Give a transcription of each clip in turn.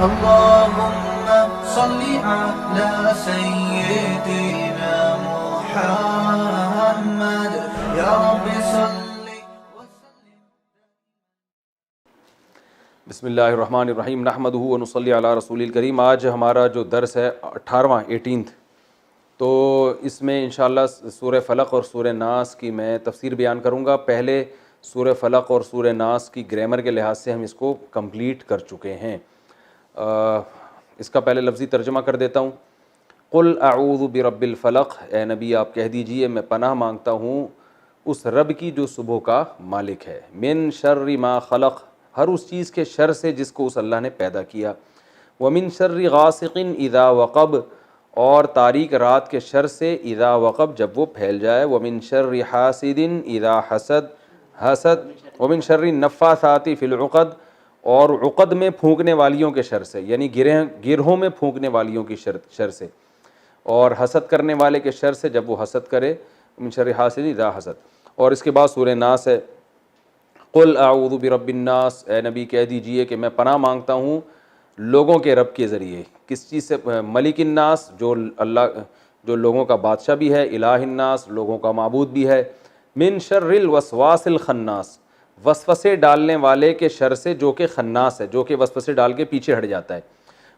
اللهم صل على سيدنا محمد يا رب صل. بسم اللہ الرحمن الرحیم نحمدہ ونصلی علی رسول الکریم. آج ہمارا جو درس ہے 18 تو اس میں انشاءاللہ سورہ فلق اور سورہ ناس کی میں تفسیر بیان کروں گا. پہلے سورہ فلق اور سورہ ناس کی گرامر کے لحاظ سے ہم اس کو کمپلیٹ کر چکے ہیں. اس کا پہلے لفظی ترجمہ کر دیتا ہوں. قل اعوذ برب الفلق، اے نبی آپ کہہ دیجئے میں پناہ مانگتا ہوں اس رب کی جو صبح کا مالک ہے. من شر ما خلق، ہر اس چیز کے شر سے جس کو اس اللہ نے پیدا کیا. ومن شر غاسق اذا وقب، اور تاریک رات کے شر سے اذا وقب جب وہ پھیل جائے. ومن شر حاسد اذا حسد ومن شر النفاثات فی العقد، اور عقد میں پھونکنے والیوں کے شر سے، یعنی گرہوں میں پھونکنے والیوں کی شر سے، اور حسد کرنے والے کے شر سے جب وہ حسد کرے. من شر حاسد اذا حسد. اور اس کے بعد سورہ ناس ہے. قل اعوذ برب الناس، اے نبی کہہ دیجئے کہ میں پناہ مانگتا ہوں لوگوں کے رب کے ذریعے. کس چیز سے؟ ملک الناس، جو لوگوں کا بادشاہ بھی ہے. الہ الناس، لوگوں کا معبود بھی ہے. من شر الوسواس الخناس، وسوسے ڈالنے والے کے شر سے جو کہ خناس ہے، جو کہ وسوسے ڈال کے پیچھے ہٹ جاتا ہے.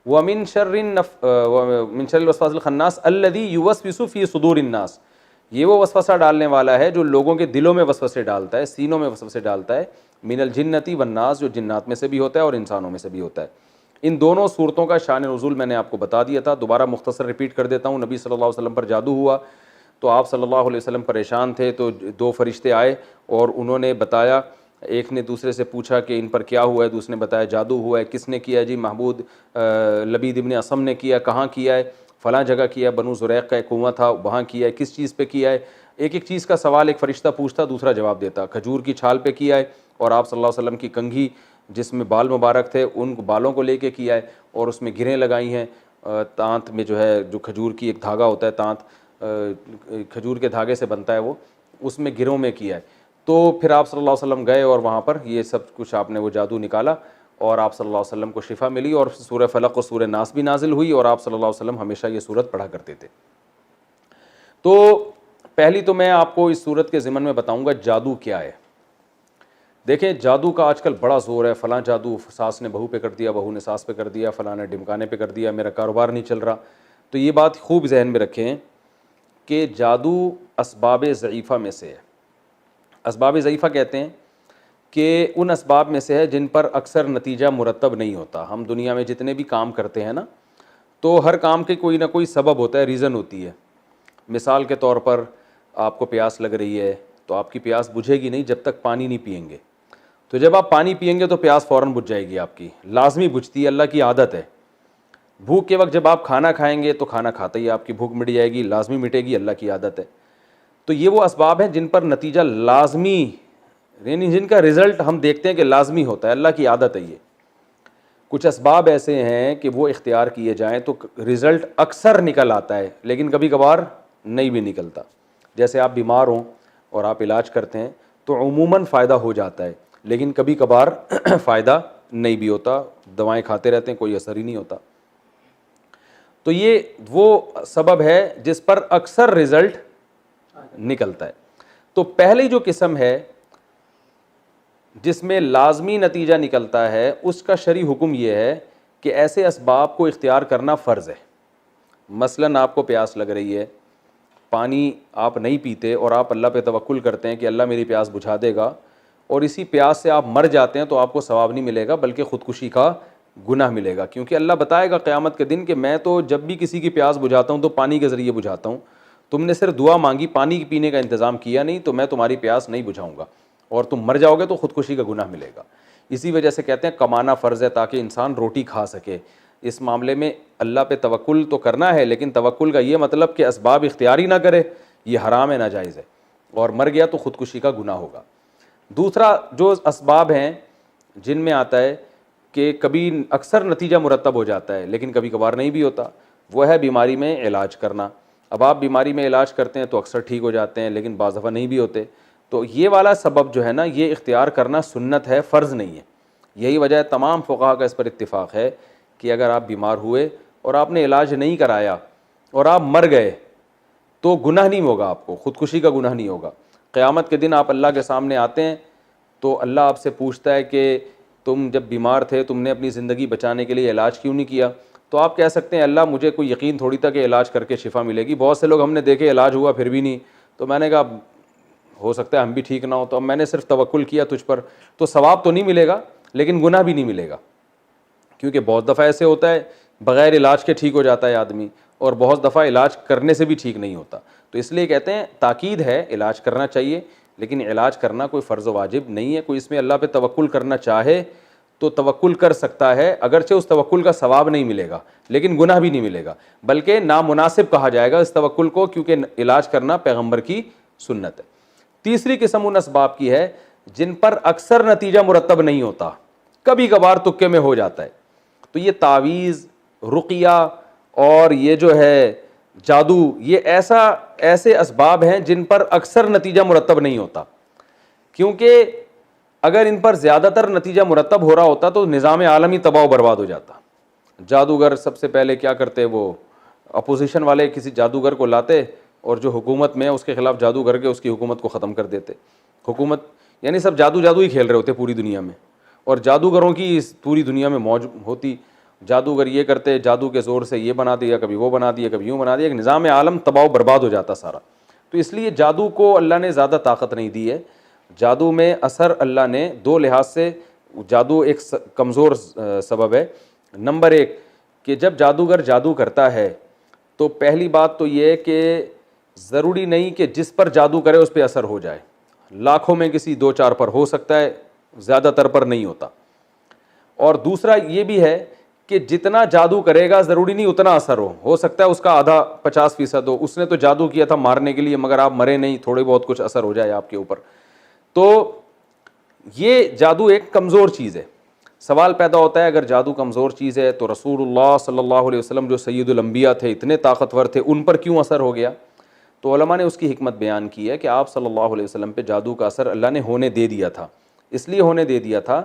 ومن شر الوسواس الخناس الذی یوسوس فی صدور الناس، یہ وہ وسوسہ ڈالنے والا ہے جو لوگوں کے دلوں میں وسوسے ڈالتا ہے، سینوں میں وسوسے ڈالتا ہے. من الجنتی والناس، جو جنات میں سے بھی ہوتا ہے اور انسانوں میں سے بھی ہوتا ہے. ان دونوں صورتوں کا شان نزول میں نے آپ کو بتا دیا تھا. دوبارہ مختصر ریپیٹ کر دیتا ہوں. نبی صلی اللہ علیہ وسلم پر جادو ہوا تو آپ صلی اللہ علیہ وسلم پریشان تھے، تو دو فرشتے آئے اور انہوں نے بتایا. ایک نے دوسرے سے پوچھا کہ ان پر کیا ہوا ہے، دوسرے نے بتایا جادو ہوا ہے. کس نے کیا؟ جی محمود لبید ابن اسم نے کیا. کہاں کیا ہے؟ فلاں جگہ کیا. بنو زریق کا ایک کنواں تھا وہاں کیا ہے. کس چیز پہ کیا ہے؟ ایک ایک چیز کا سوال ایک فرشتہ پوچھتا، دوسرا جواب دیتا. کھجور کی چھال پہ کیا ہے، اور آپ صلی اللہ علیہ وسلم کی کنگھی جس میں بال مبارک تھے ان بالوں کو لے کے کیا ہے، اور اس میں گرہیں لگائی ہیں. تانت میں جو ہے، جو کھجور کی ایک دھاگا ہوتا ہے، تانت کھجور کے دھاگے سے بنتا ہے، وہ اس میں گرہوں میں کیا ہے. تو پھر آپ صلی اللہ علیہ وسلم گئے اور وہاں پر یہ سب کچھ آپ نے وہ جادو نکالا، اور آپ صلی اللہ علیہ وسلم کو شفا ملی، اور سورہ فلق اور سورہ ناس بھی نازل ہوئی، اور آپ صلی اللہ علیہ وسلم ہمیشہ یہ سورت پڑھا کرتے تھے. تو پہلی تو میں آپ کو اس سورت کے ضمن میں بتاؤں گا جادو کیا ہے. دیکھیں جادو کا آج کل بڑا زور ہے. فلاں جادو ساس نے بہو پہ کر دیا، بہو نے ساس پہ کر دیا، فلاں نے ڈمکانے پہ کر دیا، میرا کاروبار نہیں چل رہا. تو یہ بات خوب ذہن میں رکھیں کہ جادو اسباب ضعیفہ میں سے ہے. اسباب ضعیفہ کہتے ہیں کہ ان اسباب میں سے ہے جن پر اکثر نتیجہ مرتب نہیں ہوتا. ہم دنیا میں جتنے بھی کام کرتے ہیں نا، تو ہر کام کے کوئی نہ کوئی سبب ہوتا ہے، ریزن ہوتی ہے. مثال کے طور پر آپ کو پیاس لگ رہی ہے تو آپ کی پیاس بجھے گی نہیں جب تک پانی نہیں پئیں گے. تو جب آپ پانی پئیں گے تو پیاس فوراً بجھ جائے گی آپ کی، لازمی بجھتی ہے، اللہ کی عادت ہے. بھوک کے وقت جب آپ کھانا کھائیں گے تو کھانا کھاتے ہی آپ کی بھوک مٹ جائے گی، لازمی مٹے گی، اللہ کی عادت ہے. تو یہ وہ اسباب ہیں جن پر نتیجہ لازمی، یعنی جن کا رزلٹ ہم دیکھتے ہیں کہ لازمی ہوتا ہے، اللہ کی عادت ہے یہ. کچھ اسباب ایسے ہیں کہ وہ اختیار کیے جائیں تو رزلٹ اکثر نکل آتا ہے، لیکن کبھی کبھار نہیں بھی نکلتا. جیسے آپ بیمار ہوں اور آپ علاج کرتے ہیں تو عموماً فائدہ ہو جاتا ہے، لیکن کبھی کبھار فائدہ نہیں بھی ہوتا. دوائیں کھاتے رہتے ہیں، کوئی اثر ہی نہیں ہوتا. تو یہ وہ سبب ہے جس پر اکثر رزلٹ نکلتا ہے. تو پہلی جو قسم ہے جس میں لازمی نتیجہ نکلتا ہے، اس کا شرعی حکم یہ ہے کہ ایسے اسباب کو اختیار کرنا فرض ہے. مثلاً آپ کو پیاس لگ رہی ہے، پانی آپ نہیں پیتے اور آپ اللہ پہ توکل کرتے ہیں کہ اللہ میری پیاس بجھا دے گا، اور اسی پیاس سے آپ مر جاتے ہیں تو آپ کو ثواب نہیں ملے گا بلکہ خودکشی کا گناہ ملے گا. کیونکہ اللہ بتائے گا قیامت کے دن کہ میں تو جب بھی کسی کی پیاس بجھاتا ہوں تو پانی کے ذریعے بجھاتا ہوں. تم نے صرف دعا مانگی، پانی پینے کا انتظام کیا نہیں، تو میں تمہاری پیاس نہیں بجھاؤں گا، اور تم مر جاؤ گے تو خودکشی کا گناہ ملے گا. اسی وجہ سے کہتے ہیں کمانا فرض ہے تاکہ انسان روٹی کھا سکے. اس معاملے میں اللہ پہ توکل تو کرنا ہے، لیکن توکل کا یہ مطلب کہ اسباب اختیاری نہ کرے، یہ حرام ہے، ناجائز ہے، اور مر گیا تو خودکشی کا گناہ ہوگا. دوسرا جو اسباب ہیں جن میں آتا ہے کہ کبھی اکثر نتیجہ مرتب ہو جاتا ہے لیکن کبھی کبھار نہیں بھی ہوتا، وہ ہے بیماری میں علاج کرنا. اب آپ بیماری میں علاج کرتے ہیں تو اکثر ٹھیک ہو جاتے ہیں لیکن بعض دفعہ نہیں بھی ہوتے. تو یہ والا سبب جو ہے نا، یہ اختیار کرنا سنت ہے، فرض نہیں ہے. یہی وجہ ہے تمام فقہا کا اس پر اتفاق ہے کہ اگر آپ بیمار ہوئے اور آپ نے علاج نہیں کرایا اور آپ مر گئے تو گناہ نہیں ہوگا، آپ کو خودکشی کا گناہ نہیں ہوگا۔ قیامت کے دن آپ اللہ کے سامنے آتے ہیں تو اللہ آپ سے پوچھتا ہے کہ تم جب بیمار تھے تم نے اپنی زندگی بچانے کے لیے علاج کیوں نہیں کیا؟ تو آپ کہہ سکتے ہیں اللہ مجھے کوئی یقین تھوڑی تھا کہ علاج کر کے شفا ملے گی، بہت سے لوگ ہم نے دیکھے علاج ہوا پھر بھی نہیں، تو میں نے کہا ہو سکتا ہے ہم بھی ٹھیک نہ ہو، تو اب میں نے صرف توکل کیا تجھ پر، تو ثواب تو نہیں ملے گا لیکن گناہ بھی نہیں ملے گا، کیونکہ بہت دفعہ ایسے ہوتا ہے بغیر علاج کے ٹھیک ہو جاتا ہے آدمی، اور بہت دفعہ علاج کرنے سے بھی ٹھیک نہیں ہوتا۔ تو اس لیے کہتے ہیں تاکید ہے علاج کرنا چاہیے، لیکن علاج کرنا کوئی فرض و واجب نہیں ہے۔ کوئی اس میں اللہ پہ توکل کرنا چاہے تو توکل کر سکتا ہے، اگرچہ اس توکل کا ثواب نہیں ملے گا لیکن گناہ بھی نہیں ملے گا، بلکہ نامناسب کہا جائے گا اس توکل کو، کیونکہ علاج کرنا پیغمبر کی سنت ہے۔ تیسری قسم ان اسباب کی ہے جن پر اکثر نتیجہ مرتب نہیں ہوتا، کبھی کبھار تکے میں ہو جاتا ہے، تو یہ تعویذ، رقیہ اور یہ جو ہے جادو، یہ ایسے اسباب ہیں جن پر اکثر نتیجہ مرتب نہیں ہوتا، کیونکہ اگر ان پر زیادہ تر نتیجہ مرتب ہو رہا ہوتا تو نظام عالمی تباہ و برباد ہو جاتا۔ جادوگر سب سے پہلے کیا کرتے، وہ اپوزیشن والے کسی جادوگر کو لاتے اور جو حکومت میں ہے اس کے خلاف جادو کر کے اس کی حکومت کو ختم کر دیتے۔ حکومت یعنی سب جادو ہی کھیل رہے ہوتے پوری دنیا میں، اور جادوگروں کی اس پوری دنیا میں موج ہوتی، جادوگر یہ کرتے، جادو کے زور سے یہ بنا دیا، کبھی وہ بنا دیا، کبھی یوں بنا دیا، ایک نظام عالم تباہ و برباد ہو جاتا سارا۔ تو اس لیے جادو کو اللہ نے زیادہ طاقت نہیں دی ہے۔ جادو میں اثر اللہ نے دو لحاظ سے، جادو ایک کمزور سبب ہے۔ نمبر ایک کہ جب جادوگر جادو کرتا ہے تو پہلی بات تو یہ کہ ضروری نہیں کہ جس پر جادو کرے اس پہ اثر ہو جائے، لاکھوں میں کسی دو چار پر ہو سکتا ہے، زیادہ تر پر نہیں ہوتا۔ اور دوسرا یہ بھی ہے کہ جتنا جادو کرے گا ضروری نہیں اتنا اثر ہو سکتا ہے اس کا آدھا 50% ہو، اس نے تو جادو کیا تھا مارنے کے لیے مگر آپ مرے نہیں، تھوڑے بہت کچھ اثر ہو جائے آپ کے اوپر۔ تو یہ جادو ایک کمزور چیز ہے۔ سوال پیدا ہوتا ہے اگر جادو کمزور چیز ہے تو رسول اللہ صلی اللہ علیہ وسلم جو سید الانبیاء تھے، اتنے طاقتور تھے، ان پر کیوں اثر ہو گیا؟ تو علماء نے اس کی حکمت بیان کی ہے کہ آپ صلی اللہ علیہ وسلم پہ جادو کا اثر اللہ نے ہونے دے دیا تھا، اس لیے ہونے دے دیا تھا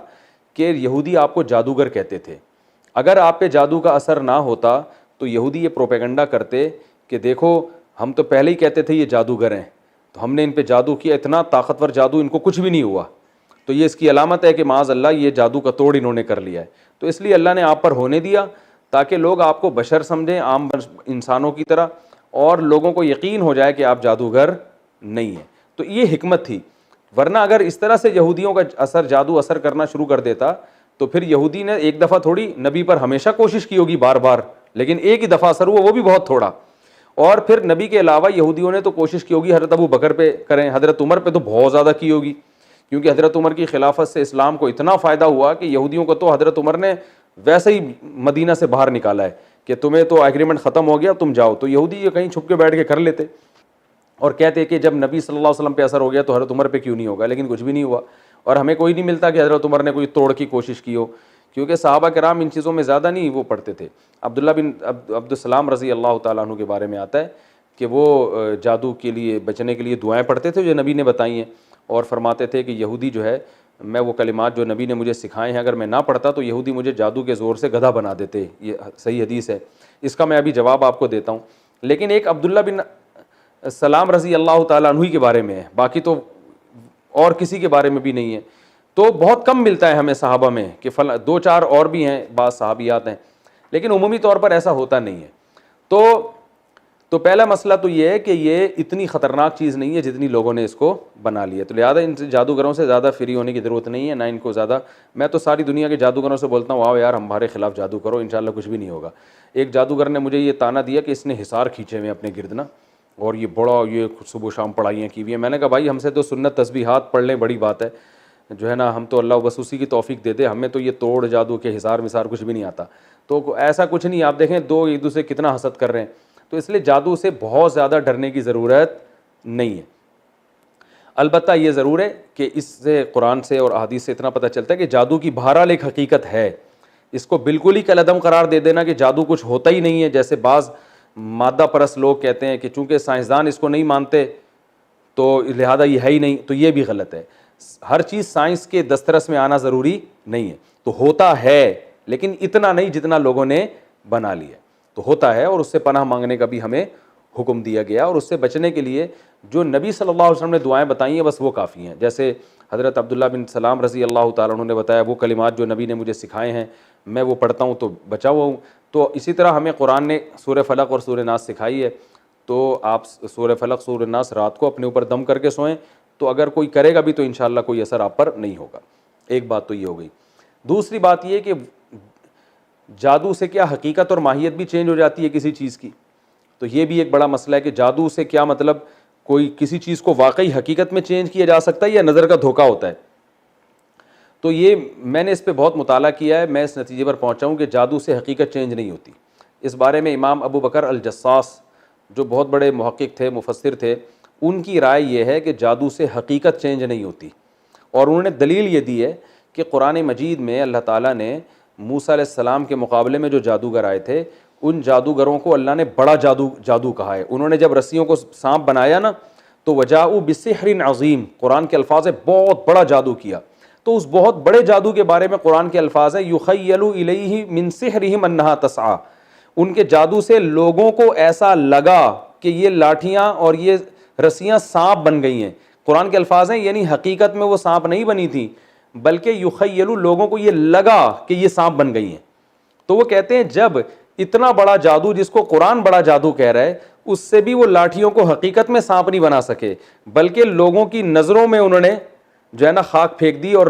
کہ یہودی آپ کو جادوگر کہتے تھے۔ اگر آپ پہ جادو کا اثر نہ ہوتا تو یہودی یہ پروپیگنڈا کرتے کہ دیکھو ہم تو پہلے ہی کہتے تھے یہ جادوگر ہیں، تو ہم نے ان پہ جادو کیا، اتنا طاقتور جادو، ان کو کچھ بھی نہیں ہوا، تو یہ اس کی علامت ہے کہ معاذ اللہ یہ جادو کا توڑ انہوں نے کر لیا ہے۔ تو اس لیے اللہ نے آپ پر ہونے دیا تاکہ لوگ آپ کو بشر سمجھیں، عام انسانوں کی طرح، اور لوگوں کو یقین ہو جائے کہ آپ جادوگر نہیں ہیں۔ تو یہ حکمت تھی، ورنہ اگر اس طرح سے یہودیوں کا جادو اثر کرنا شروع کر دیتا تو پھر یہودی نے ایک دفعہ تھوڑی، نبی پر ہمیشہ کوشش کی ہوگی بار بار، لیکن ایک ہی دفعہ اثر ہوا وہ بھی بہت تھوڑا، اور پھر نبی کے علاوہ یہودیوں نے تو کوشش کی ہوگی حضرت ابو بکر پہ کریں، حضرت عمر پہ تو بہت زیادہ کی ہوگی، کیونکہ حضرت عمر کی خلافت سے اسلام کو اتنا فائدہ ہوا کہ یہودیوں کو تو حضرت عمر نے ویسے ہی مدینہ سے باہر نکالا ہے کہ تمہیں تو ایگریمنٹ ختم ہو گیا تم جاؤ، تو یہودی یہ کہیں چھپ کے بیٹھ کے کر لیتے اور کہتے کہ جب نبی صلی اللہ علیہ وسلم پہ اثر ہو گیا تو حضرت عمر پہ کیوں نہیں ہوگا، لیکن کچھ بھی نہیں ہوا، اور ہمیں کوئی نہیں ملتا کہ حضرت عمر نے کوئی توڑ کی کوشش کی ہو، کیونکہ صحابہ کرام ان چیزوں میں زیادہ نہیں وہ پڑھتے تھے۔ عبداللہ بن عبدالسلام رضی اللہ تعالیٰ عنہ کے بارے میں آتا ہے کہ وہ جادو کے لیے بچنے کے لیے دعائیں پڑھتے تھے جو نبی نے بتائی ہیں، اور فرماتے تھے کہ یہودی جو ہے، میں وہ کلمات جو نبی نے مجھے سکھائے ہیں اگر میں نہ پڑھتا تو یہودی مجھے جادو کے زور سے گدھا بنا دیتے، یہ صحیح حدیث ہے۔ اس کا میں ابھی جواب آپ کو دیتا ہوں، لیکن ایک عبداللہ بن سلام رضی اللہ تعالیٰ عنہ کے بارے میں ہے، باقی تو اور کسی کے بارے میں بھی نہیں ہے۔ تو بہت کم ملتا ہے ہمیں صحابہ میں کہ دو چار اور بھی ہیں، بعض صحابیات ہیں، لیکن عمومی طور پر ایسا ہوتا نہیں ہے۔ تو پہلا مسئلہ تو یہ ہے کہ یہ اتنی خطرناک چیز نہیں ہے جتنی لوگوں نے اس کو بنا لی ہے، تو لہٰذا ان جادوگروں سے زیادہ فری ہونے کی ضرورت نہیں ہے، نہ ان کو زیادہ، میں تو ساری دنیا کے جادوگروں سے بولتا ہوں آؤ یار ہمارے خلاف جادو کرو، انشاءاللہ کچھ بھی نہیں ہوگا۔ ایک جادوگر نے مجھے یہ تانا دیا کہ اس نے حصار کھینچے ہوئے اپنے گرد نا، اور یہ بڑا یہ صبح شام پڑھائیاں کی ہوئی ہیں، میں نے کہا بھائی ہم سے تو سنت تسبیحات پڑھ لیں بڑی بات ہے، جو ہے نا ہم تو اللہ بس اسی کی توفیق دے دے، ہمیں تو یہ توڑ جادو کے حصار مسار کچھ بھی نہیں آتا۔ تو ایسا کچھ نہیں، آپ دیکھیں دو ایک دوسرے کتنا حسد کر رہے ہیں، تو اس لیے جادو سے بہت زیادہ ڈرنے کی ضرورت نہیں ہے۔ البتہ یہ ضرور ہے کہ اس سے قرآن سے اور احادیث سے اتنا پتہ چلتا ہے کہ جادو کی بہرحال ایک حقیقت ہے، اس کو بالکل ہی کالعدم قرار دے دینا کہ جادو کچھ ہوتا ہی نہیں ہے، جیسے بعض مادہ پرست لوگ کہتے ہیں کہ چونکہ سائنسدان اس کو نہیں مانتے تو لہذا یہ ہے ہی نہیں، تو یہ بھی غلط ہے۔ ہر چیز سائنس کے دسترس میں آنا ضروری نہیں ہے، تو ہوتا ہے لیکن اتنا نہیں جتنا لوگوں نے بنا لیا تو ہوتا ہے, اور اس سے پناہ مانگنے کا بھی ہمیں حکم دیا گیا, اور اس سے بچنے کے لیے جو نبی صلی اللہ علیہ وسلم نے دعائیں بتائی ہیں بس وہ کافی ہیں. جیسے حضرت عبداللہ بن سلام رضی اللہ تعالیٰ عنہ نے بتایا وہ کلمات جو نبی نے مجھے سکھائے ہیں میں وہ پڑھتا ہوں تو بچا ہوا ہوں. تو اسی طرح ہمیں قرآن نے سورہ فلق اور سورہ ناس سکھائی ہے, تو آپ سورہ فلق سورہ ناس رات کو اپنے اوپر دم کر کے سوئیں, تو اگر کوئی کرے گا بھی تو انشاءاللہ کوئی اثر آپ پر نہیں ہوگا. ایک بات تو یہ ہو گئی. دوسری بات یہ کہ جادو سے کیا حقیقت اور ماہیت بھی چینج ہو جاتی ہے کسی چیز کی؟ تو یہ بھی ایک بڑا مسئلہ ہے کہ جادو سے کیا مطلب کوئی کسی چیز کو واقعی حقیقت میں چینج کیا جا سکتا ہے یا نظر کا دھوکہ ہوتا ہے؟ تو یہ میں نے اس پہ بہت مطالعہ کیا ہے, میں اس نتیجے پر پہنچا ہوں کہ جادو سے حقیقت چینج نہیں ہوتی. اس بارے میں امام ابو بکر الجصاص جو بہت بڑے محقق تھے, مفسر تھے, ان کی رائے یہ ہے کہ جادو سے حقیقت چینج نہیں ہوتی, اور انہوں نے دلیل یہ دی ہے کہ قرآن مجید میں اللہ تعالیٰ نے موسیٰ علیہ السلام کے مقابلے میں جو جادوگر آئے تھے ان جادوگروں کو اللہ نے بڑا جادو کہا ہے. انہوں نے جب رسیوں کو سانپ بنایا نا تو وجاؤ بسحر عظیم, قرآن کے الفاظ ہے بہت بڑا جادو کیا. تو اس بہت بڑے جادو کے بارے میں قرآن کے الفاظ ہیں یخیل الیہ من سحرہم انہا تسعی, ان کے جادو سے لوگوں کو ایسا لگا کہ یہ لاٹھیاں اور یہ رسیاں سانپ بن گئی ہیں. قرآن کے الفاظ ہیں یعنی حقیقت میں وہ سانپ نہیں بنی تھی بلکہ یخیل, لوگوں کو یہ لگا کہ یہ سانپ بن گئی ہیں. تو وہ کہتے ہیں جب اتنا بڑا جادو جس کو قرآن بڑا جادو کہہ رہا ہے اس سے بھی وہ لاٹھیوں کو حقیقت میں سانپ نہیں بنا سکے بلکہ لوگوں کی نظروں میں انہوں نے جو ہے نا خاک پھینک دی اور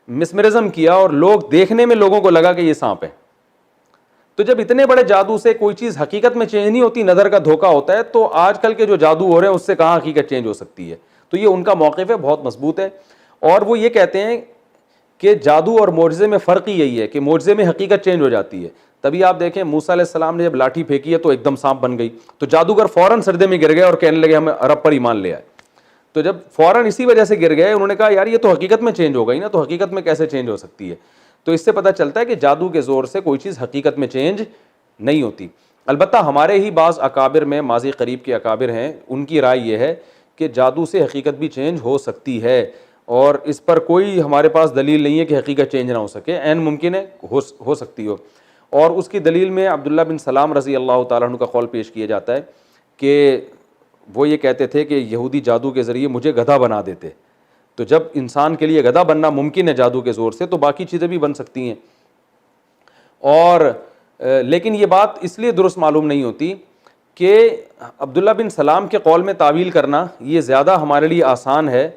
مسمرزم کیا, اور لوگ دیکھنے میں لوگوں کو لگا کہ یہ سانپ ہے. تو جب اتنے بڑے جادو سے کوئی چیز حقیقت میں چینج نہیں ہوتی, نظر کا دھوکہ ہوتا ہے, تو آج کل کے جو جادو ہو رہے ہیں اس سے کہاں حقیقت چینج ہو سکتی ہے؟ تو یہ ان کا موقف ہے, بہت مضبوط ہے. اور وہ یہ کہتے ہیں کہ جادو اور معجزے میں فرق ہی یہی ہے کہ معجزے میں حقیقت چینج ہو جاتی ہے. تبھی آپ دیکھیں موسیٰ علیہ السلام نے جب لاٹھی پھینکی ہے تو ایک دم سانپ بن گئی, تو جادوگر فوراً سردے میں گر گئے اور کہنے لگے ہمیں رب پر ایمان لے آئے. تو جب فوراً اسی وجہ سے گر گئے انہوں نے کہا یار یہ تو حقیقت میں چینج ہو گئی نا, تو حقیقت میں کیسے چینج ہو سکتی ہے؟ تو اس سے پتہ چلتا ہے کہ جادو کے زور سے کوئی چیز حقیقت میں چینج نہیں ہوتی. البتہ ہمارے ہی بعض اکابر میں, ماضی قریب کے اکابر ہیں, ان کی رائے یہ ہے کہ جادو سے حقیقت بھی چینج ہو سکتی ہے, اور اس پر کوئی ہمارے پاس دلیل نہیں ہے کہ حقیقت چینج نہ ہو سکے, عین ممکن ہے ہو سکتی ہو. اور اس کی دلیل میں عبداللہ بن سلام رضی اللہ تعالیٰ عنہ کا قول پیش کیا جاتا ہے کہ وہ یہ کہتے تھے کہ یہودی جادو کے ذریعے مجھے گدھا بنا دیتے, تو جب انسان کے لیے گدھا بننا ممکن ہے جادو کے زور سے تو باقی چیزیں بھی بن سکتی ہیں. اور لیکن یہ بات اس لیے درست معلوم نہیں ہوتی کہ عبداللہ بن سلام کے قول میں تعویل کرنا یہ زیادہ ہمارے لیے آسان ہے,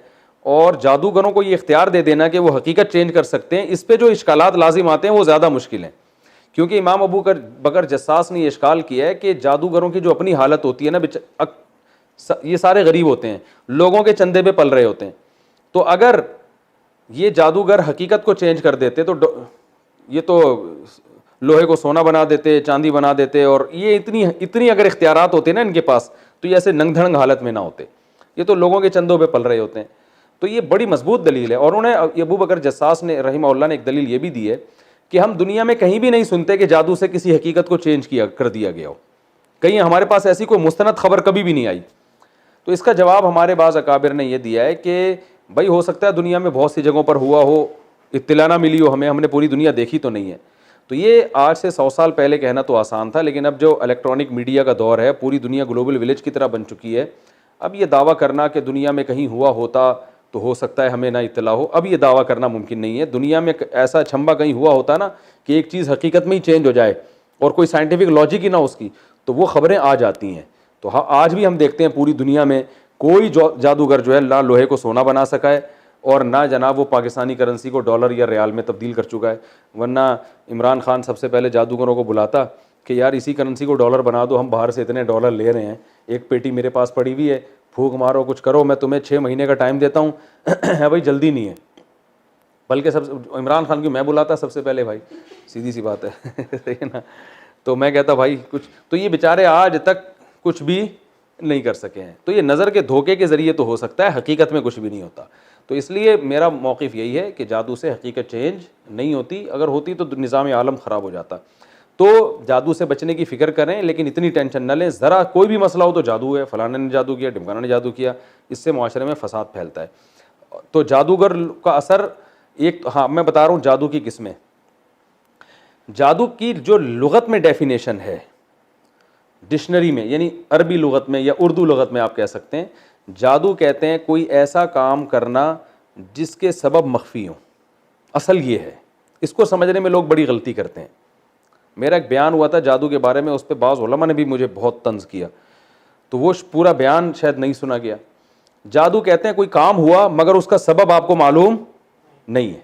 اور جادوگروں کو یہ اختیار دے دینا کہ وہ حقیقت چینج کر سکتے ہیں, اس پہ جو اشکالات لازم آتے ہیں وہ زیادہ مشکل ہیں. کیونکہ امام ابو بکر جساس نے یہ اشکال کیا ہے کہ جادوگروں کی جو اپنی حالت ہوتی ہے نا, یہ سارے غریب ہوتے ہیں, لوگوں کے چندے پہ پل رہے ہوتے ہیں, تو اگر یہ جادوگر حقیقت کو چینج کر دیتے تو یہ تو لوہے کو سونا بنا دیتے, چاندی بنا دیتے, اور یہ اتنی اگر اختیارات ہوتے نا ان کے پاس تو یہ ایسے ننگ دھڑنگ حالت میں نہ ہوتے, یہ تو لوگوں کے چندوں پہ پل رہے ہوتے ہیں. تو یہ بڑی مضبوط دلیل ہے. اور انہیں ابو بکر جساس نے رحمہ اللہ نے ایک دلیل یہ بھی دی ہے کہ ہم دنیا میں کہیں بھی نہیں سنتے کہ جادو سے کسی حقیقت کو چینج کر دیا گیا ہو, کہیں ہمارے پاس ایسی کوئی مستند خبر کبھی بھی نہیں آئی. تو اس کا جواب ہمارے بعض اکابر نے یہ دیا ہے کہ بھائی ہو سکتا ہے دنیا میں بہت سی جگہوں پر ہوا ہو, اطلاع نہ ملی ہو ہم نے پوری دنیا دیکھی تو نہیں ہے. تو یہ آج سے 100 سال پہلے کہنا تو آسان تھا, لیکن اب جو الیکٹرانک میڈیا کا دور ہے, پوری دنیا گلوبل ولیج کی طرح بن چکی ہے, اب یہ دعویٰ کرنا کہ دنیا میں کہیں ہوا ہوتا تو ہو سکتا ہے ہمیں نہ اطلاع ہو, اب یہ دعویٰ کرنا ممکن نہیں ہے. دنیا میں ایسا چھمبا کہیں ہوا ہوتا نا کہ ایک چیز حقیقت میں ہی چینج ہو جائے اور کوئی سائنٹیفک لاجک ہی نہ اس کی, تو وہ خبریں آ جاتی ہیں. تو آج بھی ہم دیکھتے ہیں پوری دنیا میں کوئی جادوگر جو ہے نہ لوہے کو سونا بنا سکا ہے اور نہ جناب وہ پاکستانی کرنسی کو ڈالر یا ریال میں تبدیل کر چکا ہے. ورنہ عمران خان سب سے پہلے جادوگروں کو بلاتا کہ یار اسی کرنسی کو ڈالر بنا دو, ہم باہر سے اتنے ڈالر لے رہے ہیں, ایک پیٹی میرے پاس پڑی ہوئی ہے, پھونک مارو کچھ کرو, میں تمہیں 6 مہینے کا ٹائم دیتا ہوں. ہے بھائی جلدی نہیں ہے, بلکہ عمران خان کی میں بلاتا سب سے پہلے, بھائی سیدھی سی بات ہے نا. تو میں کہتا بھائی کچھ, تو یہ بیچارے آج تک کچھ بھی نہیں کر سکے ہیں. تو یہ نظر کے دھوکے کے ذریعے تو ہو سکتا ہے, حقیقت میں کچھ بھی نہیں ہوتا. تو اس لیے میرا موقف یہی ہے کہ جادو سے حقیقت چینج نہیں ہوتی, اگر ہوتی تو نظام عالم خراب ہو جاتا. تو جادو سے بچنے کی فکر کریں, لیکن اتنی ٹینشن نہ لیں. ذرا کوئی بھی مسئلہ ہو تو جادو ہے, فلانے نے جادو کیا, ڈمکانا نے جادو کیا, اس سے معاشرے میں فساد پھیلتا ہے. تو جادوگر کا اثر ایک, ہاں میں بتا رہا ہوں جادو کی قسمیں. جادو کی جو لغت میں ڈیفینیشن ہے ڈکشنری میں، یعنی عربی لغت میں یا اردو لغت میں آپ کہہ سکتے ہیں، جادو کہتے ہیں کوئی ایسا کام کرنا جس کے سبب مخفی ہوں. اصل یہ ہے، اس کو سمجھنے میں لوگ بڑی غلطی کرتے ہیں. میرا ایک بیان ہوا تھا جادو کے بارے میں، اس پہ بعض علماء نے بھی مجھے بہت طنز کیا، تو وہ پورا بیان شاید نہیں سنا گیا. جادو کہتے ہیں کوئی کام ہوا مگر اس کا سبب آپ کو معلوم نہیں ہے،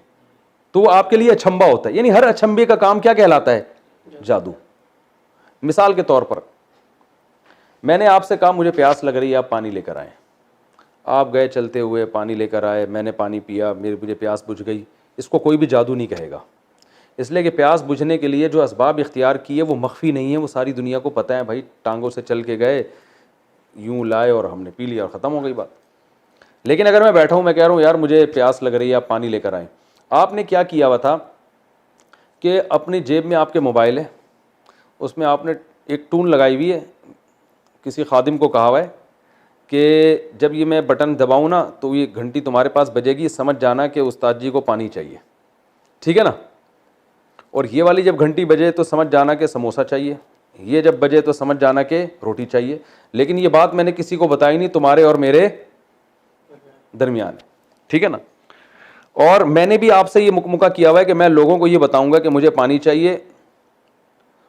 تو وہ آپ کے لیے اچھمبا ہوتا ہے. یعنی ہر اچھمبے کا کام کیا کہلاتا ہے؟ جادو. مثال کے طور پر میں نے آپ سے کہا مجھے پیاس لگ رہی ہے، آپ پانی لے کر آئیں. آپ گئے چلتے ہوئے، پانی لے کر آئے، میں نے پانی پیا، مجھے پیاس بجھ گئی. اس کو کوئی بھی جادو نہیں کہے گا، اس لیے کہ پیاس بجھنے کے لیے جو اسباب اختیار کیے وہ مخفی نہیں ہیں، وہ ساری دنیا کو پتہ ہے. بھائی ٹانگوں سے چل کے گئے، یوں لائے اور ہم نے پی لیا اور ختم ہو گئی بات. لیکن اگر میں بیٹھا ہوں، میں کہہ رہا ہوں یار مجھے پیاس لگ رہی ہے، آپ پانی لے کر آئیں. آپ نے کیا کیا ہوا تھا کہ اپنی جیب میں آپ کے موبائل ہے، اس میں آپ نے ایک ٹون لگائی ہوئی ہے، کسی خادم کو کہا ہوا ہے کہ جب یہ میں بٹن دباؤں نا تو یہ گھنٹی تمہارے پاس بجے گی، سمجھ جانا کہ استاد جی کو پانی چاہیے، ٹھیک ہے نا. اور یہ والی جب گھنٹی بجے تو سمجھ جانا کہ سموسہ چاہیے، یہ جب بجے تو سمجھ جانا کہ روٹی چاہیے. لیکن یہ بات میں نے کسی کو بتائی نہیں، تمہارے اور میرے درمیان ہے، ٹھیک ہے نا. اور میں نے بھی آپ سے یہ مکمکہ کیا ہوا ہے کہ میں لوگوں کو یہ بتاؤں گا کہ مجھے پانی چاہیے،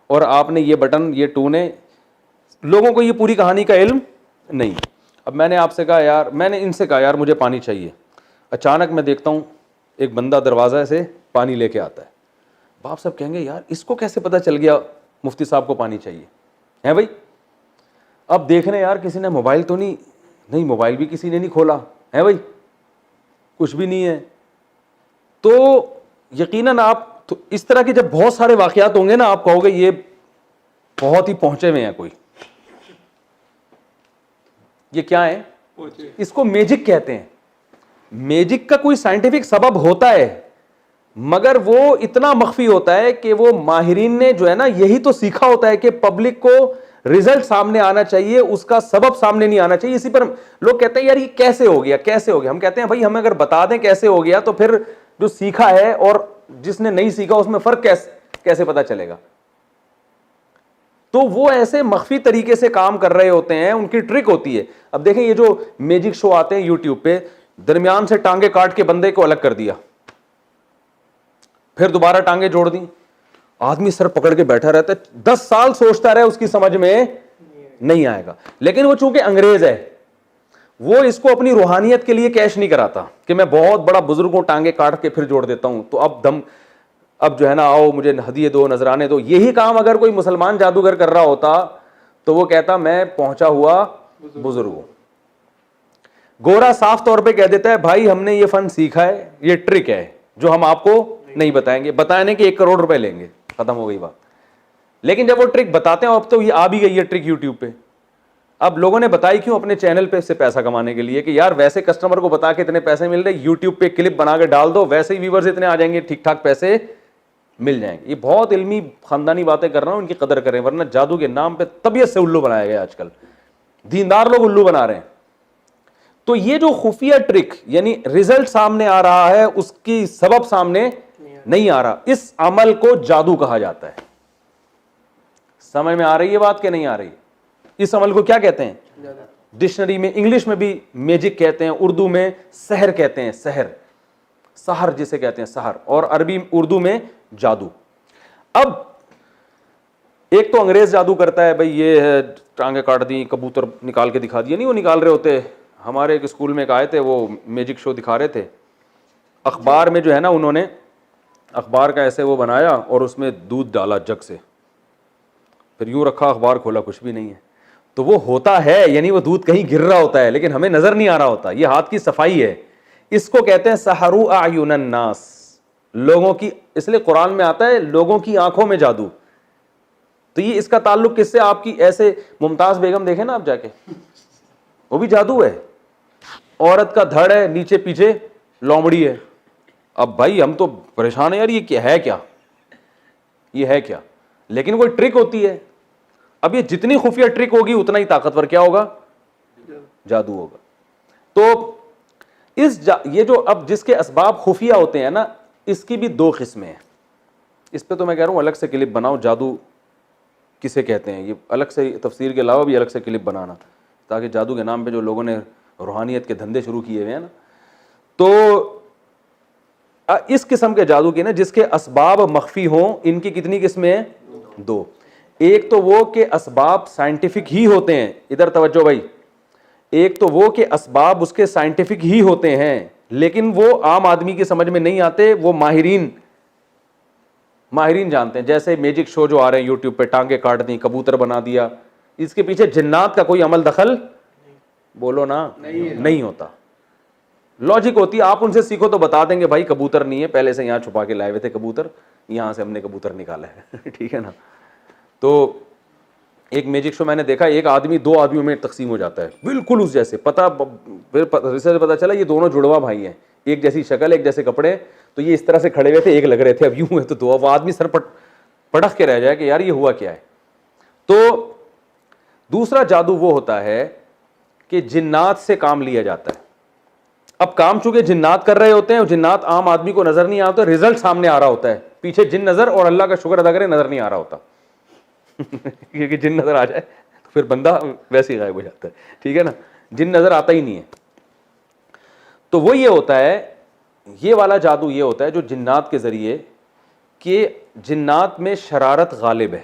اور آپ نے یہ بٹن، یہ ٹونے، لوگوں کو یہ پوری کہانی کا علم نہیں. اب میں نے آپ سے کہا یار، میں نے ان سے کہا یار مجھے پانی چاہیے. اچانک میں دیکھتا ہوں ایک بندہ دروازہ سے پانی لے کے آتا ہے. باپ صاحب کہیں گے یار اس کو کیسے پتہ چل گیا مفتی صاحب کو پانی چاہیے ہے بھائی. اب دیکھ رہے ہیں یار کسی نے موبائل تو نہیں موبائل بھی کسی نے نہیں کھولا ہے بھائی، کچھ بھی نہیں ہے. تو یقیناً آپ تو اس طرح کے جب بہت سارے واقعات ہوں گے نا، آپ کہو گے یہ بہت ہی پہنچے ہوئے ہیں کوئی. یہ کیا ہے؟ اس کو میجک کہتے ہیں. میجک کا کوئی سائنٹیفک سبب ہوتا ہے مگر وہ اتنا مخفی ہوتا ہے کہ وہ ماہرین نے جو ہے نا یہی تو سیکھا ہوتا ہے کہ پبلک کو رزلٹ سامنے آنا چاہیے، اس کا سبب سامنے نہیں آنا چاہیے. اسی پر لوگ کہتے ہیں یار یہ کیسے ہو گیا، کیسے ہو گیا. ہم کہتے ہیں بھائی ہمیں اگر بتا دیں کیسے ہو گیا تو پھر جو سیکھا ہے اور جس نے نہیں سیکھا اس میں فرق کیسے پتا چلے گا. تو وہ ایسے مخفی طریقے سے کام کر رہے ہوتے ہیں، ان کی ٹرک ہوتی ہے. اب دیکھیں یہ جو میجک شو آتے ہیں یوٹیوب پہ، درمیان سے ٹانگیں کاٹ کے بندے کو الگ کر دیا، پھر دوبارہ ٹانگیں جوڑ دیں، آدمی سر پکڑ کے بیٹھا رہتا ہے، 10 سال سوچتا رہے اس کی سمجھ میں نہیں آئے گا. لیکن وہ چونکہ انگریز ہے، وہ اس کو اپنی روحانیت کے لیے کیش نہیں کراتا کہ میں بہت بڑا بزرگ ہوں، ٹانگیں کاٹ کے پھر جوڑ دیتا ہوں تو اب جو ہے نا آؤ مجھے ہدیے دو، نذرانے دو. یہی کام اگر کوئی مسلمان جادوگر کر رہا ہوتا تو وہ کہتا میں پہنچا ہوا بزرگ ہوں. گورا صاف طور پہ کہہ دیتا ہے بھائی ہم نے یہ فن سیکھا ہے، یہ ٹرک ہے جو ہم آپ کو نہیں بتائیں گے، بتانے کے 1 کروڑ روپے لیں گے، ختم ہو گئی بات. لیکن جب وہ ٹرک بتاتے ہیں، اب تو یہ آ بھی گئی ہے ٹرک یوٹیوب پہ. اب لوگوں نے بتائی کیوں؟ اپنے چینل پہ سے پیسہ کمانے کے لیے کہ یار ویسے کسٹمر کو بتا کے اتنے پیسے مل رہے، یوٹیوب پہ کلپ بنا کے ڈال دو، ویسے ہی ویورز اتنے آ جائیں گے، ٹھیک ٹھاک پیسے مل جائیں گے. یہ بہت علمی خاندانی باتیں کر رہا ہوں، ان کی قدر کریں، ورنہ جادو کے نام پہ طبیعت سے الو بنایا گیا. آج کل دیندار لوگ الو بنا رہے ہیں. تو یہ جو خفیہ ٹرک یعنی رزلٹ سامنے آ رہا ہے، اس کی سبب سامنے نہیں آ رہا، اس عمل کو جادو کہا جاتا ہے. سمجھ میں آ رہی ہے بات کہ نہیں آ رہی؟ اس عمل کو کیا کہتے ہیں؟ ڈکشنری میں انگلش میں بھی میجک کہتے ہیں، اردو میں سحر کہتے ہیں، سحر جسے کہتے ہیں سحر، اور عربی اردو میں جادو. اب ایک تو انگریز جادو کرتا ہے، بھائی یہ ہے ٹانگیں کاٹ دی، کبوتر نکال کے دکھا دیا، نہیں وہ نکال رہے ہوتے. ہمارے ایک اسکول میں ایک آئے تھے، وہ میجک شو دکھا رہے تھے. اخبار میں جو ہے نا انہوں نے اخبار کا ایسے وہ بنایا اور اس میں دودھ ڈالا جگ سے، پھر یوں رکھا، اخبار کھولا، کچھ بھی نہیں ہے. تو وہ ہوتا ہے یعنی وہ دودھ کہیں گر رہا ہوتا ہے لیکن ہمیں نظر نہیں آ رہا ہوتا. یہ ہاتھ کی صفائی ہے. اس کو کہتے ہیں سحروا اعین الناس، لوگوں کی، اس لیے قرآن میں آتا ہے لوگوں کی آنکھوں میں جادو. تو یہ اس کا تعلق کس سے؟ آپ کی ایسے ممتاز بیگم دیکھیں نا آپ جا کے، وہ بھی جادو ہے. عورت کا دھڑ ہے، نیچے پیچھے لومڑی ہے. اب بھائی ہم تو پریشان ہیں یار، یہ کیا ہے، کیا یہ ہے کیا؟ لیکن کوئی ٹرک ہوتی ہے. اب یہ جتنی خفیہ ٹرک ہوگی اتنا ہی طاقتور کیا ہوگا؟ جادو ہوگا. تو یہ جو اب جس کے اسباب خفیہ ہوتے ہیں نا، اس کی بھی 2 قسمیں ہیں. اس پہ تو میں کہہ رہا ہوں الگ سے کلپ بناؤ، جادو کسے کہتے ہیں، یہ الگ سے تفسیر کے علاوہ بھی الگ سے کلپ بنانا، تاکہ جادو کے نام پہ جو لوگوں نے روحانیت کے دھندے شروع کیے ہوئے ہیں نا، تو اس قسم کے جادو کی نا جس کے اسباب مخفی ہوں، ان کی کتنی قسمیں ہیں؟ دو. ایک تو وہ کہ اسباب سائنٹیفک ہی ہوتے ہیں، ادھر توجہ بھائی، ایک تو وہ کہ اسباب اس کے سائنٹیفک ہی ہوتے ہیں لیکن وہ عام آدمی کی سمجھ میں نہیں آتے، وہ ماہرین جانتے ہیں. جیسے میجک شو جو آ رہے ہیں یوٹیوب پہ، ٹانگیں کاٹ دی، کبوتر بنا دیا، اس کے پیچھے جنات کا کوئی عمل دخل بولو نا نہیں ہوتا. لاجک ہوتی ہے، آپ ان سے سیکھو تو بتا دیں گے بھائی کبوتر نہیں ہے، پہلے سے یہاں چھپا کے لائے ہوئے تھے کبوتر، یہاں سے ہم نے کبوتر نکالا ہے ٹھیک ہے نا. تو ایک میجک شو میں نے دیکھا، ایک آدمی دو آدمیوں میں تقسیم ہو جاتا ہے بالکل اس جیسے، پتا چلا یہ دونوں جڑواں بھائی ہیں، ایک جیسی شکل ایک جیسے کپڑے، تو یہ اس طرح سے کھڑے ہوئے تھے، ایک لگ رہے تھے، اب یوں ہوئے تو دو، اب آدمی سر پٹخ کے رہ جائے کہ یار یہ ہوا کیا ہے. تو دوسرا جادو وہ ہوتا ہے کہ جنات سے کام لیا جاتا ہے. اب کام چونکہ جنات کر رہے ہوتے ہیں، اور جنات عام آدمی کو نظر نہیں آتا، رزلٹ سامنے آ رہا ہوتا ہے، پیچھے جن نظر اور اللہ کا شکر ادا کرے نظر نہیں آ رہا ہوتا کیونکہ جن نظر آ جائے تو پھر بندہ ویسے ہی غائب ہو جاتا ہے، ٹھیک ہے نا، جن نظر آتا ہی نہیں ہے. تو وہ یہ ہوتا ہے، یہ والا جادو یہ ہوتا ہے جو جنات کے ذریعے، کہ جنات میں شرارت غالب ہے،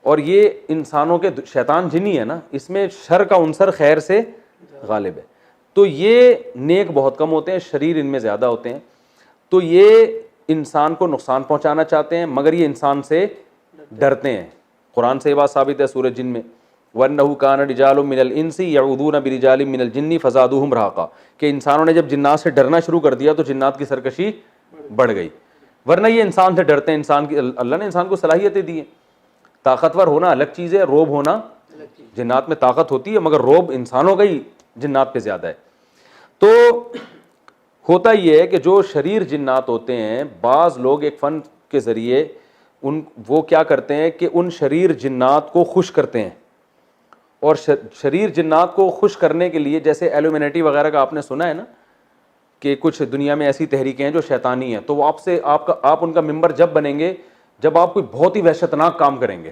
اور یہ انسانوں کے شیطان جنی ہے نا، اس میں شر کا عنصر خیر سے غالب ہے. تو یہ نیک بہت کم ہوتے ہیں، شریر ان میں زیادہ ہوتے ہیں. تو یہ انسان کو نقصان پہنچانا چاہتے ہیں مگر یہ انسان سے ڈرتے ہیں. قرآن سے یہ بات ثابت ہے سورہ جن میں، وَأَنَّهُ كَانَ رِجَالٌ مِّنَ الْإِنسِ يَعُوذُونَ بِرِجَالٍ مِّنَ الْجِنِّ فَزَادُوهُمْ رَهَقًا، کہ انسانوں نے جب جنات سے ڈرنا شروع کر دیا تو جنات کی سرکشی بڑھ گئی. ورنہ یہ انسان سے ڈرتے ہیں، انسان کی اللہ نے انسان کو صلاحیتیں دی ہیں. طاقتور ہونا الگ چیز ہے، روب ہونا، جنات میں طاقت ہوتی ہے مگر روب انسانوں کا ہی جنات پہ زیادہ ہے. تو ہوتا یہ ہے کہ جو شریر جنات ہوتے ہیں، بعض لوگ ایک فن کے ذریعے وہ کیا کرتے ہیں کہ ان شریر جنات کو خوش کرتے ہیں، اور شریر جنات کو خوش کرنے کے لیے، جیسے ایلومینٹی وغیرہ کا آپ نے سنا ہے نا، کہ کچھ دنیا میں ایسی تحریکیں ہیں جو شیطانی ہیں، تو وہ آپ ان کا ممبر جب بنیں گے جب آپ کوئی بہت ہی وحشتناک کام کریں گے.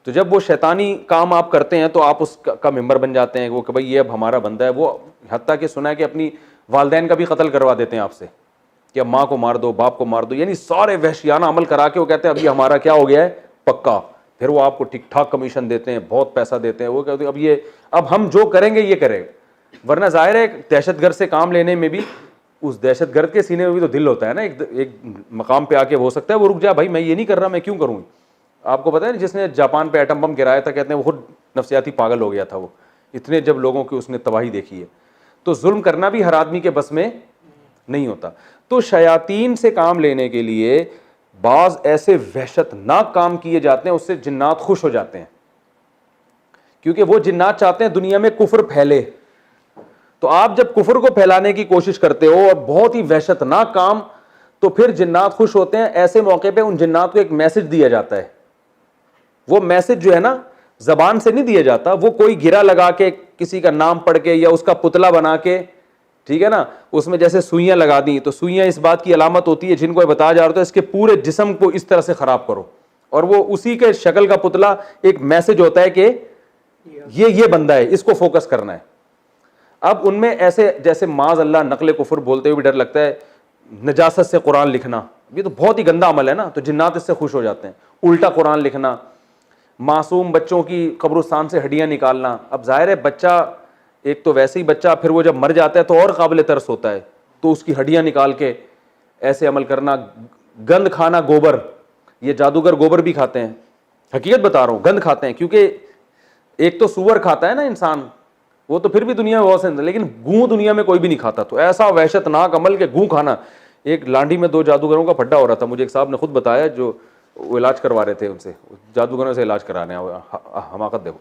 تو جب وہ شیطانی کام آپ کرتے ہیں تو آپ اس کا ممبر بن جاتے ہیں، وہ کہ بھائی یہ اب ہمارا بندہ ہے. وہ حتیٰ کہ سنا ہے کہ اپنی والدین کا بھی قتل کروا دیتے ہیں آپ سے، کہ اب ماں کو مار دو، باپ کو مار دو، یعنی سارے وحشیانہ عمل کرا کے وہ کہتے ہیں اب یہ ہمارا کیا ہو گیا ہے پکا. پھر وہ آپ کو ٹھیک ٹھاک کمیشن دیتے ہیں، بہت پیسہ دیتے ہیں. وہ کہتے ہیں اب ہم جو کریں گے یہ کریں. ورنہ ظاہر ہے دہشت گرد سے کام لینے میں بھی، اس دہشت گرد کے سینے میں بھی تو دل ہوتا ہے نا، ایک مقام پہ آ کے ہو سکتا ہے وہ رک جائے، بھائی میں یہ نہیں کر رہا، میں کیوں کروں. آپ کو پتا ہے جس نے جاپان پہ ایٹم بم گرایا تھا، کہتے ہیں وہ خود نفسیاتی پاگل ہو گیا تھا، وہ اتنے جب لوگوں کی اس نے تباہی دیکھی ہے. تو ظلم کرنا بھی ہر آدمی کے بس میں نہیں ہوتا. تو شیاطین سے کام لینے کے لیے بعض ایسے وحشتناک کام کیے جاتے ہیں، اس سے جنات خوش ہو جاتے ہیں، کیونکہ وہ جنات چاہتے ہیں دنیا میں کفر پھیلے. تو آپ جب کفر کو پھیلانے کی کوشش کرتے ہو اور بہت ہی وحشتناک کام، تو پھر جنات خوش ہوتے ہیں. ایسے موقع پہ ان جنات کو ایک میسج دیا جاتا ہے. وہ میسج جو ہے نا زبان سے نہیں دیا جاتا، وہ کوئی گرا لگا کے کسی کا نام پڑھ کے یا اس کا پتلا بنا کے، ٹھیک ہے نا، اس میں جیسے سوئیاں لگا دیں، تو سوئیاں اس بات کی علامت ہوتی ہے جن کو بتایا جا رہا ہے اس کے پورے جسم کو اس طرح سے خراب کرو، اور وہ اسی کے شکل کا پتلا ایک میسج ہوتا ہے کہ یہ بندہ ہے، اس کو فوکس کرنا ہے. اب ان میں ایسے جیسے معاذ اللہ نقل کفر بولتے ہوئے بھی ڈر لگتا ہے، نجاست سے قرآن لکھنا، یہ تو بہت ہی گندا عمل ہے نا، تو جنات اس سے خوش ہو جاتے ہیں. الٹا قرآن لکھنا، معصوم بچوں کی قبرستان سے ہڈیاں نکالنا. اب ظاہر ہے بچہ ایک تو ویسے ہی بچہ، پھر وہ جب مر جاتا ہے تو اور قابل ترس ہوتا ہے، تو اس کی ہڈیاں نکال کے ایسے عمل کرنا. گند کھانا، گوبر، یہ جادوگر گوبر بھی کھاتے ہیں، حقیقت بتا رہا ہوں، گند کھاتے ہیں. کیونکہ ایک تو سور کھاتا ہے نا انسان، وہ تو پھر بھی دنیا میں بہت سے، لیکن گوں دنیا میں کوئی بھی نہیں کھاتا. تو ایسا وحشتناک عمل کہ گوں کھانا. ایک لانڈی میں 2 جادوگروں کا پھڈا ہو رہا تھا، مجھے ایک صاحب نے خود بتایا، جو وہ علاج کروا رہے تھے ان سے، جادوگروں سے علاج کرانے، حماقت دیکھو.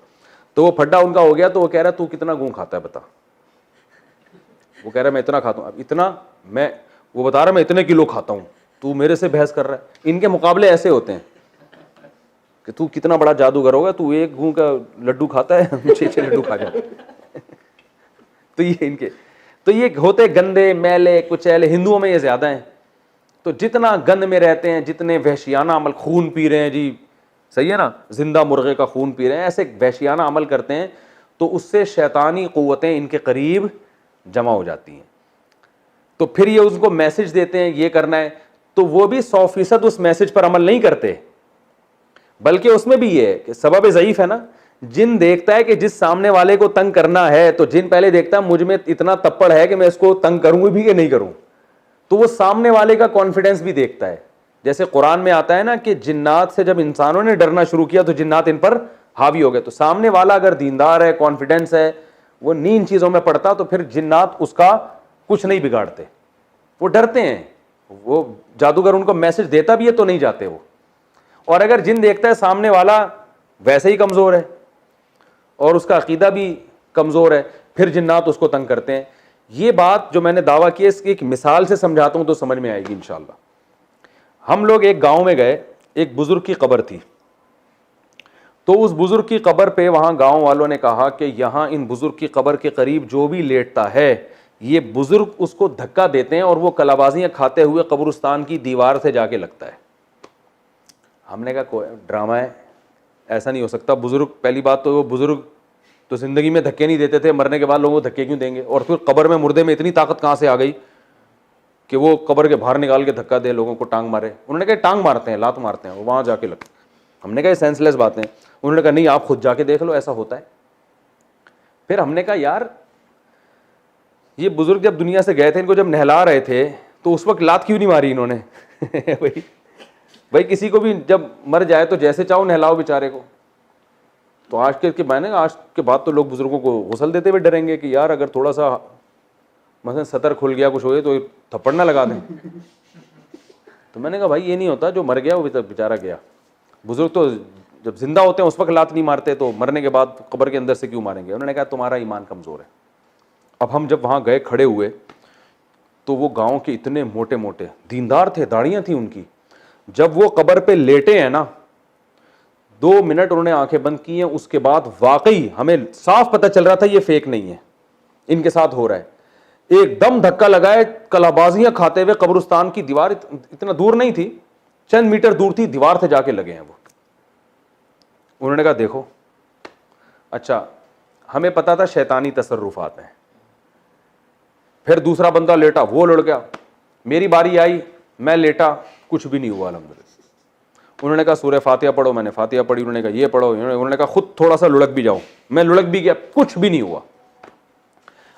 تو وہ پھڈا ان کا ہو گیا، تو وہ کہہ رہا تو کتنا گوں کھاتا ہے بتا. وہ کہہ رہا میں اتنا کھاتا ہوں. اب اتنا وہ بتا رہا میں اتنے کلو کھاتا ہوں، تو میرے سے بحث کر رہا ہے. ان کے مقابلے ایسے ہوتے ہیں کہ تو کتنا بڑا جادوگر ہوگا، تو ایک گوں کا لڈو کھاتا ہے، 6 لڈو کھا جاتا ہے. تو یہ ہوتے گندے میلے کچیلے، ہندوؤں میں یہ زیادہ ہیں. تو جتنا گند میں رہتے ہیں, جتنے وحشیانہ عمل, خون پی رہے ہیں جی, صحیح ہے نا, زندہ مرغے کا خون پی رہے ہیں, ایسے وحشیانہ عمل کرتے ہیں, تو اس سے شیطانی قوتیں ان کے قریب جمع ہو جاتی ہیں. تو پھر یہ اس کو میسج دیتے ہیں یہ کرنا ہے, تو وہ بھی 100% اس میسج پر عمل نہیں کرتے, بلکہ اس میں بھی یہ ہے کہ سبب ضعیف ہے نا. جن دیکھتا ہے کہ جس سامنے والے کو تنگ کرنا ہے, تو جن پہلے دیکھتا ہے مجھ میں اتنا تپڑ ہے کہ میں اس کو تنگ کروں بھی کہ نہیں کروں, تو وہ سامنے والے کا کانفیڈنس بھی دیکھتا ہے. جیسے قرآن میں آتا ہے نا کہ جنات سے جب انسانوں نے ڈرنا شروع کیا تو جنات ان پر حاوی ہو گئے. تو سامنے والا اگر دیندار ہے, کانفیڈنس ہے, وہ نہیں ان چیزوں میں پڑتا, تو پھر جنات اس کا کچھ نہیں بگاڑتے, وہ ڈرتے ہیں. وہ جادوگر ان کو میسج دیتا بھی ہے تو نہیں جاتے وہ. اور اگر جن دیکھتا ہے سامنے والا ویسے ہی کمزور ہے اور اس کا عقیدہ بھی کمزور ہے, پھر جنات اس کو تنگ کرتے ہیں. یہ بات جو میں نے دعویٰ کی ہے اس کی ایک مثال سے سمجھاتا ہوں تو سمجھ میں آئے گی انشاءاللہ. ہم لوگ ایک گاؤں میں گئے, ایک بزرگ کی قبر تھی, تو اس بزرگ کی قبر پہ وہاں گاؤں والوں نے کہا کہ یہاں ان بزرگ کی قبر کے قریب جو بھی لیٹتا ہے, یہ بزرگ اس کو دھکا دیتے ہیں اور وہ کلابازیاں کھاتے ہوئے قبرستان کی دیوار سے جا کے لگتا ہے. ہم نے کہا کوئی ڈرامہ ہے, ایسا نہیں ہو سکتا. بزرگ, پہلی بات تو وہ بزرگ تو زندگی میں دھکے نہیں دیتے تھے, مرنے کے بعد لوگوں کو دھکے کیوں دیں گے؟ اور پھر قبر میں مردے میں اتنی طاقت کہاں سے آ گئی کہ وہ قبر کے باہر نکال کے دھکا دے, لوگوں کو ٹانگ مارے. انہوں نے کہا ٹانگ مارتے ہیں, لات مارتے ہیں, وہ وہاں جا کے لگ. ہم نے کہا یہ سینس لیس باتیں. انہوں نے کہا نہیں آپ خود جا کے دیکھ لو ایسا ہوتا ہے. پھر ہم نے کہا یار یہ بزرگ جب دنیا سے گئے تھے, ان کو جب نہلا رہے تھے تو اس وقت لات کیوں نہیں ماری انہوں نے؟ بھائی کسی کو بھی جب مر جائے تو جیسے چاہو نہلاؤ بیچارے کو. تو آج کے میں نے آج کے بعد تو لوگ بزرگوں کو غسل دیتے ہوئے ڈریں گے کہ یار اگر تھوڑا سا مثلا سطر کھل گیا کچھ ہوئے تو تھپڑ نہ لگا دیں. تو میں نے کہا بھائی یہ نہیں ہوتا, جو مر گیا وہ بیچارہ گیا. بزرگ تو جب زندہ ہوتے ہیں اس وقت لات نہیں مارتے, تو مرنے کے بعد قبر کے اندر سے کیوں ماریں گے؟ انہوں نے کہا تمہارا ایمان کمزور ہے. اب ہم جب وہاں گئے کھڑے ہوئے تو وہ گاؤں کے اتنے موٹے موٹے دیندار تھے, داڑیاں تھیں ان کی. جب وہ قبر پہ لیٹے ہیں نا, 2 منٹ انہوں نے آنکھیں بند کی ہیں, اس کے بعد واقعی ہمیں صاف پتہ چل رہا تھا یہ فیک نہیں ہے, ان کے ساتھ ہو رہا ہے. ایک دم دھکا لگائے, کلابازیاں کھاتے ہوئے قبرستان کی دیوار, اتنا دور نہیں تھی, چند میٹر دور تھی, دیوار سے جا کے لگے ہیں وہ. انہوں نے کہا دیکھو. اچھا ہمیں پتا تھا شیطانی تصرفات ہیں. پھر دوسرا بندہ لیٹا, وہ لڑ گیا. میری باری آئی, میں لیٹا, کچھ بھی نہیں ہوا الحمدللہ. انہوں نے کہا سورہ فاتحہ پڑھو, میں نے فاتحہ پڑھی. انہوں نے کہا یہ پڑھو. انہوں نے کہا خود تھوڑا سا لڑک بھی جاؤ, میں لڑک بھی گیا, کچھ بھی نہیں ہوا.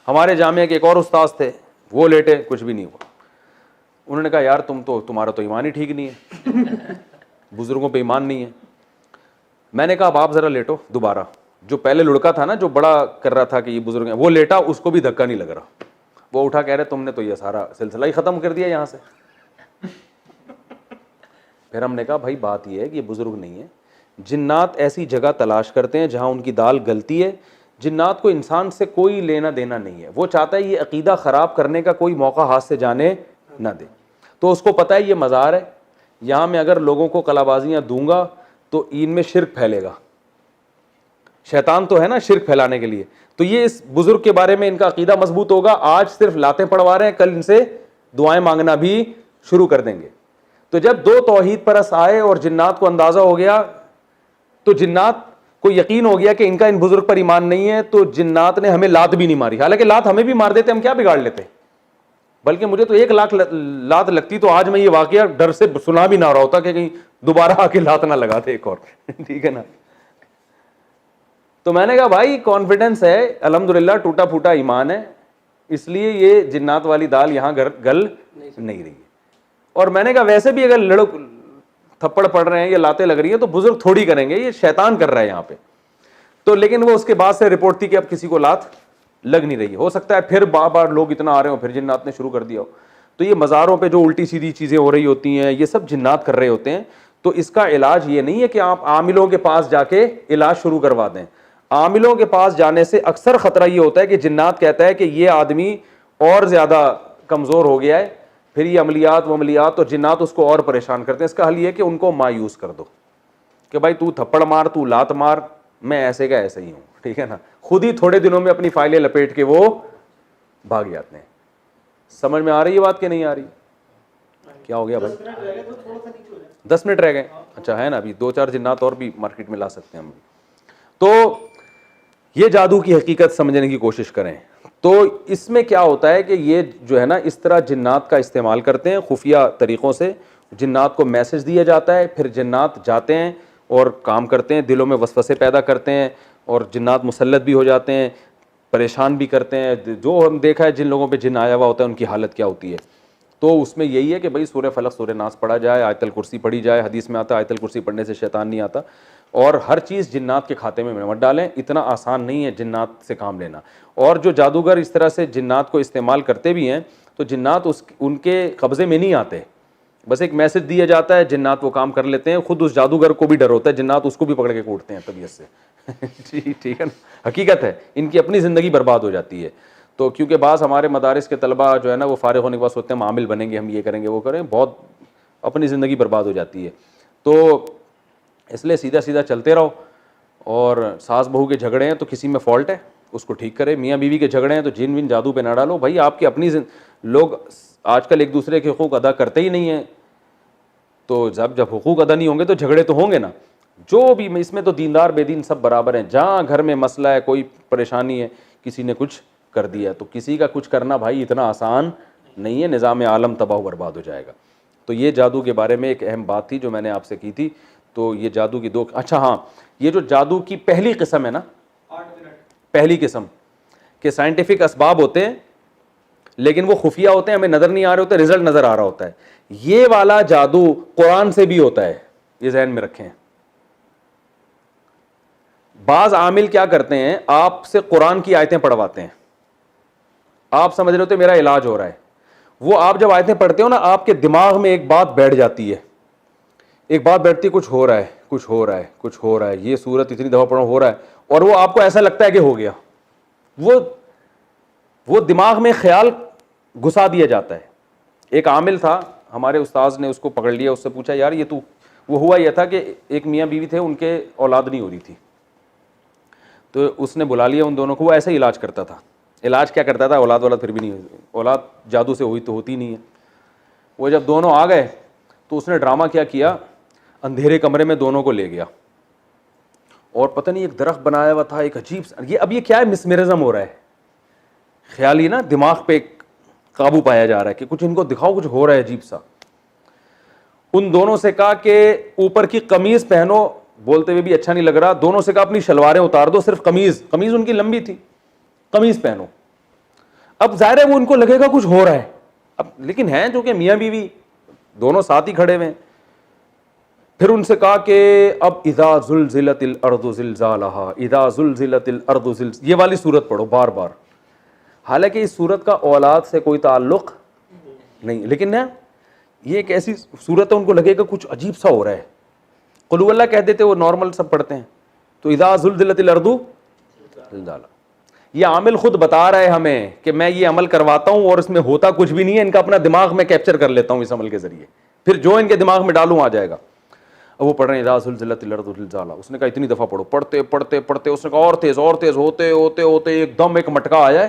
ہمارے جامعہ کے ایک اور استاذ تھے, وہ لیٹے, کچھ بھی نہیں ہوا. انہوں نے کہا یار تمہارا تو ایمان ہی ٹھیک نہیں ہے, بزرگوں پہ ایمان نہیں ہے. میں نے کہا اب آپ ذرا لیٹو دوبارہ. جو پہلے لڑکا تھا نا, جو بڑا کر رہا تھا کہ یہ بزرگ ہیں, وہ لیٹا, اس کو بھی دھکا نہیں لگ رہا. وہ اٹھا کہہ رہے تم نے تو یہ سارا سلسلہ ہی ختم کر دیا یہاں سے. پھر ہم نے کہا بھائی بات یہ ہے کہ یہ بزرگ نہیں ہے, جنات ایسی جگہ تلاش کرتے ہیں جہاں ان کی دال گلتی ہے. جنات کو انسان سے کوئی لینا دینا نہیں ہے, وہ چاہتا ہے یہ عقیدہ خراب کرنے کا کوئی موقع ہاتھ سے جانے نہ دے. تو اس کو پتہ ہے یہ مزار ہے, یہاں میں اگر لوگوں کو کلابازیاں دوں گا تو ان میں شرک پھیلے گا. شیطان تو ہے نا شرک پھیلانے کے لیے. تو یہ اس بزرگ کے بارے میں ان کا عقیدہ مضبوط ہوگا. آج صرف لاتیں پڑھوا رہے ہیں, کل ان سے دعائیں مانگنا بھی شروع کر دیں گے. تو جب 2 توحید پرست آئے اور جنات کو اندازہ ہو گیا, تو جنات کو یقین ہو گیا کہ ان کا ان بزرگ پر ایمان نہیں ہے, تو جنات نے ہمیں لات بھی نہیں ماری. حالانکہ لات ہمیں بھی مار دیتے, ہم کیا بگاڑ لیتے, بلکہ مجھے تو 1 لاکھ لات لگتی تو آج میں یہ واقعہ ڈر سے سنا بھی نہ رہا ہوتا کہ کہیں دوبارہ آ کے لات نہ لگا دے ایک اور. ٹھیک ہے نا. تو میں نے کہا بھائی کانفیڈنس ہے الحمدللہ, ٹوٹا پھوٹا ایمان ہے, اس لیے یہ جنات والی دال یہاں گل نہیں رہی ہے. اور میں نے کہا ویسے بھی اگر تھپڑ پڑ رہے ہیں یا لاتیں لگ رہی ہیں تو بزرگ تھوڑی کریں گے, یہ شیطان کر رہا ہے یہاں پہ. تو لیکن وہ اس کے بعد سے رپورٹ تھی کہ اب کسی کو لات لگ نہیں رہی. ہو سکتا ہے پھر بار لوگ اتنا آ رہے ہوں, پھر جنات نے شروع کر دیا ہو. تو یہ مزاروں پہ جو الٹی سیدھی چیزیں ہو رہی ہوتی ہیں, یہ سب جنات کر رہے ہوتے ہیں. تو اس کا علاج یہ نہیں ہے کہ آپ عاملوں کے پاس جا کے علاج شروع کروا دیں. عاملوں کے پاس جانے سے اکثر خطرہ یہ ہوتا ہے کہ جنات کہتا ہے کہ یہ آدمی اور زیادہ کمزور ہو گیا ہے, پھر یہ عملیات تو جنات اس کو اور پریشان کرتے ہیں. اس کا حل یہ ہے کہ ان کو مایوس کر دو کہ بھائی تو تھپڑ مار, تو لات مار, میں ایسے کا ایسے ہی ہوں. ٹھیک ہے نا. خود ہی تھوڑے دنوں میں اپنی فائلیں لپیٹ کے وہ بھاگ جاتے ہیں. سمجھ میں آ رہی ہے بات کہ نہیں آ رہی؟ کیا ہو گیا بھائی؟ 10 منٹ رہ گئے. اچھا ہے نا, ابھی 2-4 جنات اور بھی مارکیٹ میں لا سکتے ہیں ہم. تو یہ جادو کی حقیقت سمجھنے کی کوشش کریں. تو اس میں کیا ہوتا ہے کہ یہ جو ہے نا اس طرح جنات کا استعمال کرتے ہیں خفیہ طریقوں سے. جنات کو میسج دیا جاتا ہے, پھر جنات جاتے ہیں اور کام کرتے ہیں, دلوں میں وسوسے پیدا کرتے ہیں, اور جنات مسلط بھی ہو جاتے ہیں, پریشان بھی کرتے ہیں. جو ہم دیکھا ہے جن لوگوں پہ جن آیا ہوا ہوتا ہے ان کی حالت کیا ہوتی ہے. تو اس میں یہی ہے کہ بھائی سورہ فلق سورہ ناس پڑھا جائے, آیت الکرسی پڑھی جائے. حدیث میں آتا ہے آیت الکرسی پڑھنے سے شیطان نہیں آتا, اور ہر چیز جنات کے کھاتے میں مت ڈالیں. اتنا آسان نہیں ہے جنات سے کام لینا. اور جو جادوگر اس طرح سے جنات کو استعمال کرتے بھی ہیں تو جنات ان کے قبضے میں نہیں آتے, بس ایک میسج دیا جاتا ہے, جنات وہ کام کر لیتے ہیں. خود اس جادوگر کو بھی ڈر ہوتا ہے, جنات اس کو بھی پکڑ کے کوٹتے ہیں طبیعت سے. ٹھیک ہے نا, حقیقت ہے. ان کی اپنی زندگی برباد ہو جاتی ہے. تو کیونکہ بعض ہمارے مدارس کے طلبہ جو ہے نا وہ فارغ ہونے کے بعد سوچتے ہیں ہم عامل بنیں گے, ہم یہ کریں گے وہ کریں, بہت اپنی زندگی برباد ہو جاتی ہے. تو اس لیے سیدھا سیدھا چلتے رہو. اور ساس بہو کے جھگڑے ہیں تو کسی میں فالٹ ہے, اس کو ٹھیک کرے. میاں بیوی کے جھگڑے ہیں تو جن ون جادو پہ نہ ڈالو بھائی. آپ کی اپنی لوگ آج کل ایک دوسرے کے حقوق ادا کرتے ہی نہیں ہیں, تو جب حقوق ادا نہیں ہوں گے تو جھگڑے تو ہوں گے نا. جو بھی اس میں تو دیندار بے دین سب برابر ہیں. جہاں گھر میں مسئلہ ہے, کوئی پریشانی ہے, کسی نے کچھ کر دیا, تو کسی کا کچھ کرنا بھائی اتنا آسان نہیں ہے. نظام عالم تباہ و برباد ہو جائے گا. تو یہ جادو کے بارے میں ایک اہم بات تھی جو میں نے آپ سے کی تھی. تو یہ جادو کی اچھا ہاں, یہ جو جادو کی پہلی قسم ہے نا, پہلی قسم کہ سائنٹیفک اسباب ہوتے ہیں لیکن وہ خفیہ ہوتے ہیں, ہمیں نظر نہیں آ رہے ہوتے, رزلٹ نظر آ رہا ہوتا ہے. یہ والا جادو قرآن سے بھی ہوتا ہے, یہ ذہن میں رکھیں. بعض عامل کیا کرتے ہیں, آپ سے قرآن کی آیتیں پڑھواتے ہیں, آپ سمجھ رہے ہوتے میرا علاج ہو رہا ہے. وہ آپ جب آیتیں پڑھتے ہو نا, آپ کے دماغ میں ایک بات بیٹھ جاتی ہے, ایک بات بیٹھتی ہے, کچھ ہو رہا ہے, کچھ ہو رہا ہے, کچھ ہو رہا ہے, یہ صورت اتنی دفعہ پڑھو ہو رہا ہے, اور وہ آپ کو ایسا لگتا ہے کہ ہو گیا. وہ دماغ میں خیال گھسا دیا جاتا ہے. ایک عامل تھا, ہمارے استاذ نے اس کو پکڑ لیا, اس سے پوچھا یار یہ تو, وہ ہوا یہ تھا کہ ایک میاں بیوی تھے, ان کے اولاد نہیں ہو رہی تھی, تو اس نے بلا لیا ان دونوں کو. وہ ایسا ہی علاج کرتا تھا. علاج کیا کرتا تھا, اولاد پھر بھی نہیں ہوئی, اولاد جادو سے ہوئی تو ہوتی نہیں ہے. وہ جب دونوں آ گئے تو اس نے ڈرامہ کیا, اندھیرے کمرے میں دونوں کو لے گیا, اور پتہ نہیں ایک درخت بنایا ہوا تھا, ایک عجیب سا, اب یہ کیا ہے, مسمرزم ہو رہا ہے, خیالی نا دماغ پہ قابو پایا جا رہا ہے کہ کچھ ان کو دکھاؤ, کچھ ہو رہا ہے عجیب سا. ان دونوں سے کہا کہ اوپر کی قمیض پہنو, بولتے ہوئے بھی اچھا نہیں لگ رہا. دونوں سے کہا اپنی شلواریں اتار دو, صرف قمیض ان کی لمبی تھی, قمیض پہنو. اب ظاہر ہے وہ ان کو لگے گا کچھ ہو رہا ہے, اب لیکن ہیں جو کہ میاں بیوی دونوں ساتھ ہی کھڑے ہوئے. پھر ان سے کہا کہ اب اذا زلزلت الارض زلزالہا, اذا زلزلت الارض یہ والی سورت پڑھو بار بار. حالانکہ اس سورت کا اولاد سے کوئی تعلق نہیں, لیکن نا یہ ایک ایسی سورت ہے, ان کو لگے گا کچھ عجیب سا ہو رہا ہے. قل هو اللہ کہہ دیتے, وہ نارمل سب پڑھتے ہیں. تو اذا زلزلت الارض زلزالہا, یہ عامل خود بتا رہا ہے ہمیں کہ میں یہ عمل کرواتا ہوں اور اس میں ہوتا کچھ بھی نہیں ہے, ان کا اپنا دماغ میں کیپچر کر لیتا ہوں اس عمل کے ذریعے, پھر جو ان کے دماغ میں ڈالوں آ جائے گا. اب وہ پڑھ رہے ہیں اذا زلزلت الارض زلزالہا. اس نے کہا اتنی دفعہ پڑھو. پڑھتے پڑھتے پڑھتے اس نے کہا اور تیز ہوتے ہوتے ہوتے ایک دم ایک مٹکا آیا ہے,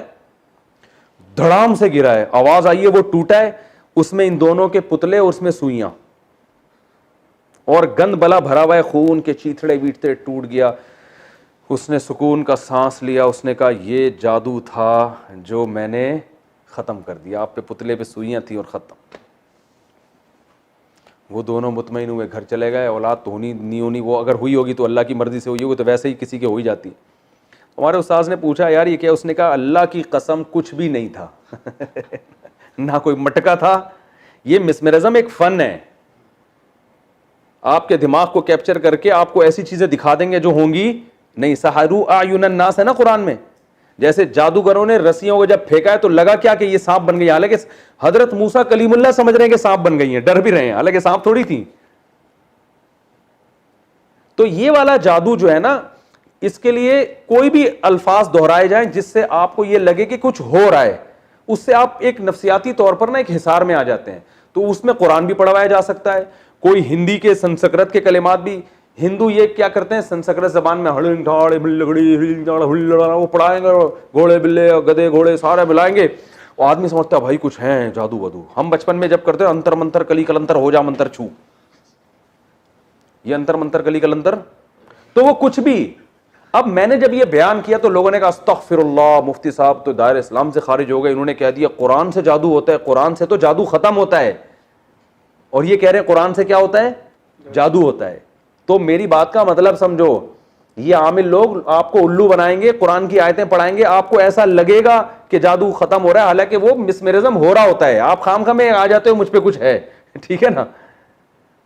دھڑام سے گرا ہے, آواز آئی ہے, وہ ٹوٹا ہے, اس میں ان دونوں کے پتلے اور اس میں سوئیاں اور گند بلا بھرا ہوا ہے, خون کے چیتھڑے ویٹتے ٹوٹ گیا. اس نے سکون کا سانس لیا, اس نے کہا یہ جادو تھا جو میں نے ختم کر دیا, آپ پہ پتلے پہ سوئیاں تھیں اور ختم. وہ دونوں مطمئن ہوئے, گھر چلے گئے. اولاد تو ہونی نہیں ہونی, وہ اگر ہوئی ہوگی تو اللہ کی مرضی سے ہوئی ہوگی, تو ویسے ہی کسی کے ہو ہی جاتی. ہمارے استاذ نے پوچھا یار یہ کیا, اس نے کہا اللہ کی قسم کچھ بھی نہیں تھا نہ کوئی مٹکا تھا. یہ مسمرزم ایک فن ہے, آپ کے دماغ کو کیپچر کر کے آپ کو ایسی چیزیں دکھا دیں گے جو ہوں گی نہیں. سحروا اعین الناس ہے نا قرآن میں, جیسے جادوگروں نے رسیوں کو جب پھینکا ہے تو لگا کیا کہ یہ سانپ بن گئی, حالانکہ حضرت موسیٰ کلیم اللہ سمجھ رہے ہیں کہ سانپ بن گئی ہیں, ڈر بھی رہے ہیں, حالانکہ سانپ تھوڑی تھی. تو یہ والا جادو جو ہے نا, اس کے لیے کوئی بھی الفاظ دہرائے جائیں جس سے آپ کو یہ لگے کہ کچھ ہو رہا ہے, اس سے آپ ایک نفسیاتی طور پر نا ایک حصار میں آ جاتے ہیں. تو اس میں قرآن بھی پڑھوایا جا سکتا ہے, کوئی ہندی کے سنسکرت کے کلمات بھی. ہندو یہ کیا کرتے ہیں, سنسکرت زبان میں وہ پڑھائیں گے, گھوڑے بلے گدے گھوڑے سارے ملائیں گے, آدمی سمجھتا ہے بھائی کچھ ہیں جادو ودو. ہم بچپن میں جب کرتے ہیں انتر منتر کلی کلنتر ہو جا منتر چھو, یہ انتر منتر کلی کلنتر, تو وہ کچھ بھی. اب میں نے جب یہ بیان کیا تو لوگوں نے کہا استغفر اللہ, مفتی صاحب تو دائرہ اسلام سے خارج ہو گئے, انہوں نے کہہ دیا قرآن سے جادو ہوتا ہے, قرآن سے تو جادو ختم ہوتا ہے, اور یہ کہہ رہے ہیں قرآن سے کیا ہوتا ہے, جادو ہوتا ہے. تو میری بات کا مطلب سمجھو, یہ عامل لوگ آپ کو الو بنائیں گے, قرآن کی آیتیں پڑھائیں گے, آپ کو ایسا لگے گا کہ جادو ختم ہو رہا ہے, حالانکہ وہ مسمرزم ہو رہا ہوتا ہے. آپ خام میں آ جاتے ہو مجھ پہ کچھ ہے, ٹھیک ہے نا.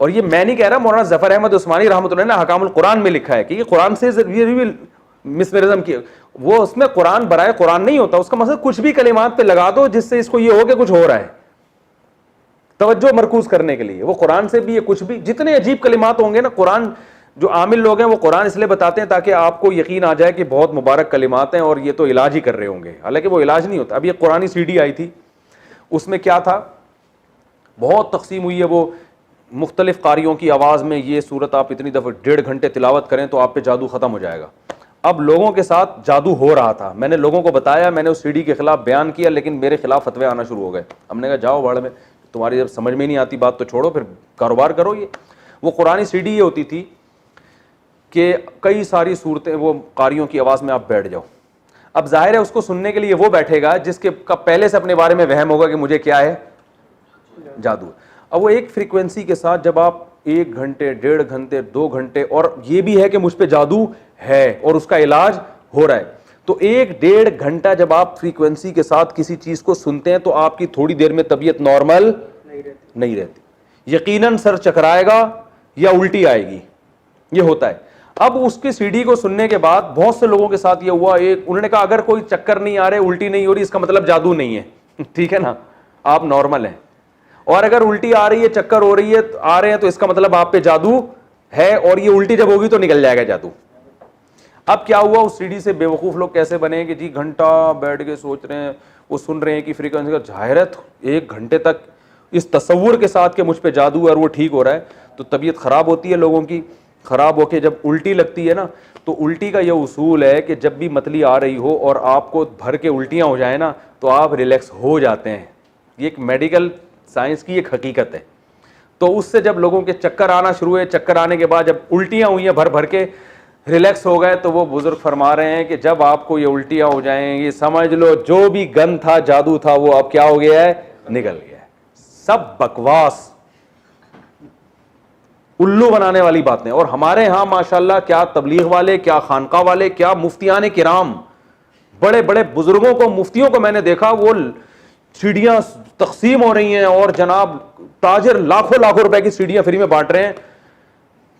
اور یہ میں نہیں کہہ رہا, مولانا ظفر احمد عثمانی رحمۃ اللہ نے حکام القرآن میں لکھا ہے کہ یہ قرآن سے مسمرزم کی, وہ اس میں قرآن برائے قرآن نہیں ہوتا, اس کا مقصد کچھ بھی کلمات پہ لگا دو جس سے اس کو یہ ہو کہ کچھ ہو رہا ہے, توجہ مرکوز کرنے کے لیے. وہ قرآن سے بھی یہ کچھ بھی جتنے عجیب کلمات ہوں گے نا, قرآن جو عامل لوگ ہیں وہ قرآن اس لیے بتاتے ہیں تاکہ آپ کو یقین آ جائے کہ بہت مبارک کلمات ہیں اور یہ تو علاج ہی کر رہے ہوں گے, حالانکہ وہ علاج نہیں ہوتا. اب یہ قرآنی سی ڈی آئی تھی, اس میں کیا تھا, بہت تقسیم ہوئی ہے, وہ مختلف قاریوں کی آواز میں یہ صورت آپ اتنی دفعہ 1.5 گھنٹے تلاوت کریں تو آپ پہ جادو ختم ہو جائے گا. اب لوگوں کے ساتھ جادو ہو رہا تھا, میں نے لوگوں کو بتایا, میں نے اس سی ڈی کے خلاف بیان کیا, لیکن میرے خلاف فتوے آنا شروع ہو گئے. ہم نے کہا جاؤ باڑ میں, تمہاری جب سمجھ میں نہیں آتی بات تو چھوڑو, پھر کاروبار کرو. یہ وہ قرآنی سی ڈی یہ ہوتی تھی کہ کئی ساری صورتیں وہ قاریوں کی آواز میں آپ بیٹھ جاؤ. اب ظاہر ہے اس کو سننے کے لیے وہ بیٹھے گا جس کے کا پہلے سے اپنے بارے میں وہم ہوگا کہ مجھے کیا ہے, جادو. اب وہ ایک فریکوینسی کے ساتھ جب آپ 1 گھنٹے 1.5 گھنٹے 2 گھنٹے, اور یہ بھی ہے کہ مجھ پہ جادو ہے اور اس کا علاج ہو رہا ہے, تو 1.5 گھنٹہ جب آپ فریکوینسی کے ساتھ کسی چیز کو سنتے ہیں تو آپ کی تھوڑی دیر میں طبیعت نارمل نہیں رہتی, یقیناً سر چکرائے گا یا الٹی آئے گی, یہ ہوتا ہے. اب اس کی سی ڈی کو سننے کے بعد بہت سے لوگوں کے ساتھ یہ ہوا, انہوں نے کہا اگر کوئی چکر نہیں آ رہے, الٹی نہیں ہو رہی, اس کا مطلب جادو نہیں ہے, ٹھیک ہے نا, آپ نارمل ہیں. اور اگر الٹی آ رہی ہے, چکر ہو رہی ہے, آ رہے ہیں, تو اس کا مطلب آپ پہ جادو ہے, اور یہ الٹی جب ہوگی تو نکل جائے گا جادو. اب کیا ہوا, اس سی ڈی سے بیوقوف لوگ کیسے بنے کہ جی گھنٹہ بیٹھ کے سوچ رہے ہیں, وہ سن رہے ہیں کہ فریکوینسی کا ظاہرت 1 گھنٹے تک اس تصور کے ساتھ کہ مجھ پہ جادو ہے اور وہ ٹھیک ہو رہا ہے, تو طبیعت خراب ہوتی ہے لوگوں کی. خراب ہو کے جب الٹی لگتی ہے نا, تو الٹی کا یہ اصول ہے کہ جب بھی متلی آ رہی ہو اور آپ کو بھر کے الٹیاں ہو جائیں نا, تو آپ ریلیکس ہو جاتے ہیں. یہ ایک میڈیکل سائنس کی ایک حقیقت ہے. تو اس سے جب لوگوں کے چکر آنا شروع ہوئے, چکر آنے کے بعد جب الٹیاں ہوئی ہیں بھر بھر کے, ریلیکس ہو گئے, تو وہ بزرگ فرما رہے ہیں کہ جب آپ کو یہ الٹیاں ہو جائیں, یہ سمجھ لو جو بھی گن تھا, جادو تھا, وہ اب کیا ہو گیا ہے, نکل گیا ہے. سب بکواس, الو بنانے والی باتیں. اور ہمارے ہاں ماشاءاللہ کیا تبلیغ والے, کیا خانقاہ والے, کیا مفتیان کرام, بڑے بڑے بزرگوں کو, مفتیوں کو میں نے دیکھا, وہ سیڑھیاں تقسیم ہو رہی ہیں اور جناب تاجر لاکھوں روپے کی سیڑھیاں فری میں بانٹ رہے ہیں.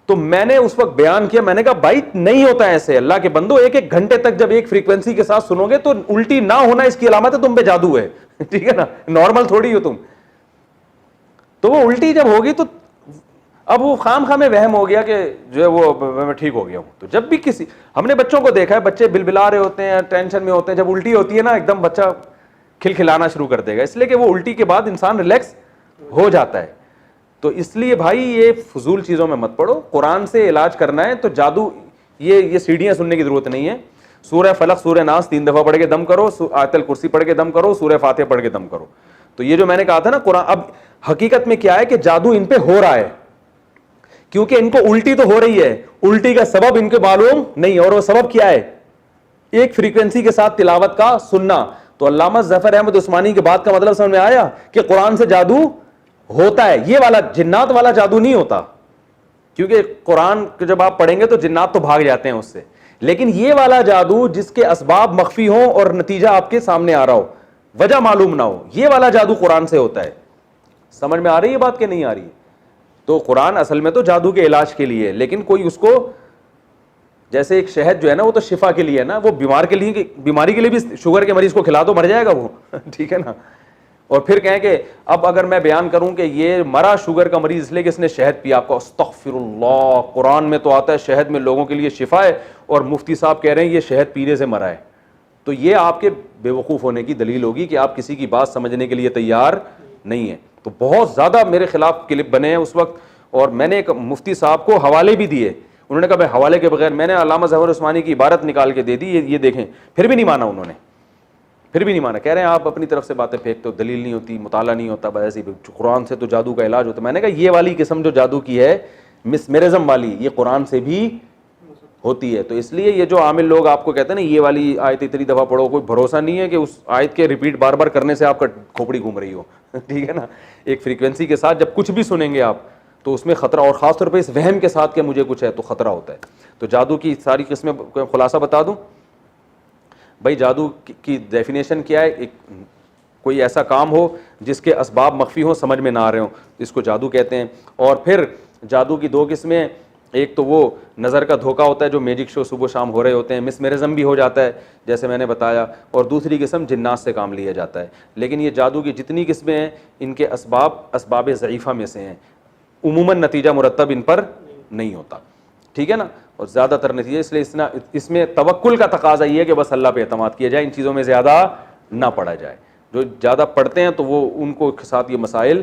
تو میں نے اس وقت بیان کیا, میں نے کہا بھائی نہیں ہوتا ایسے, اللہ کے بندو, 1 گھنٹے تک جب ایک فریکوینسی کے ساتھ سنو گے تو الٹی نہ ہونا اس کی علامت ہے, تم پہ جادو ہے, ٹھیک ہے نا, نارمل تھوڑی ہو تم. تو وہ الٹی جب ہوگی تو اب وہ خام میں وہم ہو گیا کہ جو ہے وہ میں ٹھیک ہو گیا ہوں. تو جب بھی کسی, ہم نے بچوں کو دیکھا ہے, بچے بلبلا رہے ہوتے ہیں, ٹینشن میں ہوتے ہیں, جب الٹی ہوتی ہے نا ایک دم بچہ کھلکھلانا شروع کر دے گا, اس لیے کہ وہ الٹی کے بعد انسان ریلیکس ہو جاتا ہے. تو اس لیے بھائی یہ فضول چیزوں میں مت پڑو, قرآن سے علاج کرنا ہے تو جادو, یہ سیڑھیاں سننے کی ضرورت نہیں ہے. سورہ فلق سورہ ناس 3 دفعہ پڑھ کے دم کرو, آیت الکرسی پڑھ کے دم کرو, سورہ فاتحہ پڑھ کے دم کرو. تو یہ جو میں نے کہا تھا نا قرآن, اب حقیقت میں کیا ہے کہ جادو ان پہ ہو رہا ہے, کیونکہ ان کو الٹی تو ہو رہی ہے, الٹی کا سبب ان کو معلوم نہیں, اور وہ سبب کیا ہے, ایک فریکوینسی کے ساتھ تلاوت کا سننا. تو علامہ ظفر احمد عثمانی کی بات کا مطلب سمجھ میں آیا کہ قرآن سے جادو ہوتا ہے, یہ والا جنات والا جادو نہیں ہوتا, کیونکہ قرآن جب آپ پڑھیں گے تو جنات تو بھاگ جاتے ہیں اس سے, لیکن یہ والا جادو جس کے اسباب مخفی ہوں اور نتیجہ آپ کے سامنے آ رہا ہو, وجہ معلوم نہ ہو, یہ والا جادو قرآن سے ہوتا ہے. سمجھ میں آ رہی ہے بات کہ نہیں آ رہی ہے؟ تو قرآن اصل میں تو جادو کے علاج کے لیے, لیکن کوئی اس کو, جیسے ایک شہد جو ہے نا وہ تو شفا کے لیے ہے نا, وہ بیمار کے لیے, بیماری کے لیے بھی, شوگر کے مریض کو کھلا دو مر جائے گا وہ, ٹھیک ہے نا. اور پھر کہیں کہ اب اگر میں بیان کروں کہ یہ مرا شوگر کا مریض اس لیے کہ اس نے شہد پیا, آپ کو استغفر اللہ, قرآن میں تو آتا ہے شہد میں لوگوں کے لیے شفا ہے, اور مفتی صاحب کہہ رہے ہیں یہ شہد پینے سے مرا ہے. تو یہ آپ کے بے وقوف ہونے کی دلیل ہوگی کہ آپ کسی کی بات سمجھنے کے لیے تیار نہیں ہیں. تو بہت زیادہ میرے خلاف کلپ بنے ہیں اس وقت, اور میں نے ایک مفتی صاحب کو حوالے بھی دیے, انہوں نے کہا میں حوالے کے بغیر, میں نے علامہ ظفر عثمانی کی عبارت نکال کے دے دی, یہ دیکھیں, پھر بھی نہیں مانا انہوں نے. پھر بھی نہیں مانا. کہہ رہے ہیں آپ اپنی طرف سے باتیں پھینکتے ہو, دلیل نہیں ہوتی, مطالعہ نہیں ہوتا, بس ایسے ہی قرآن سے تو جادو کا علاج ہوتا ہے. میں نے کہا یہ والی قسم جو جادو کی ہے مسمرزم والی, یہ قرآن سے بھی ہوتی ہے. تو اس لیے یہ جو عامل لوگ آپ کو کہتے ہیں نا یہ والی آیت اتنی دفعہ پڑھو, کوئی بھروسہ نہیں ہے کہ اس آیت کے ریپیٹ بار بار کرنے سے آپ کا کھوپڑی گھوم رہی ہو, ٹھیک ہے نا. ایک فریکوینسی کے ساتھ جب کچھ بھی سنیں گے آپ تو اس میں خطرہ, اور خاص طور پہ اس وہم کے ساتھ کہ مجھے کچھ ہے تو خطرہ ہوتا ہے. تو جادو کی ساری قسمیں خلاصہ بتا دوں بھائی. جادو کی ڈیفینیشن کیا ہے؟ ایک کوئی ایسا کام ہو جس کے اسباب مخفی ہوں, سمجھ میں نہ آ رہے ہوں, اس کو جادو کہتے ہیں. اور پھر جادو کی دو قسمیں, ایک تو وہ نظر کا دھوکہ ہوتا ہے جو میجک شو صبح شام ہو رہے ہوتے ہیں, مسمرزم بھی ہو جاتا ہے جیسے میں نے بتایا, اور دوسری قسم جنات سے کام لیا جاتا ہے. لیکن یہ جادو کی جتنی قسمیں ہیں ان کے اسباب ضعیفہ میں سے ہیں, عموماً نتیجہ مرتب ان پر نہیں ہوتا, ٹھیک ہے نا. اور زیادہ تر نتیجے, اس لیے اس میں توکل کا تقاضا یہ ہے کہ بس اللہ پہ اعتماد کیا جائے, ان چیزوں میں زیادہ نہ پڑا جائے. جو زیادہ پڑھتے ہیں تو وہ ان کو ساتھ یہ مسائل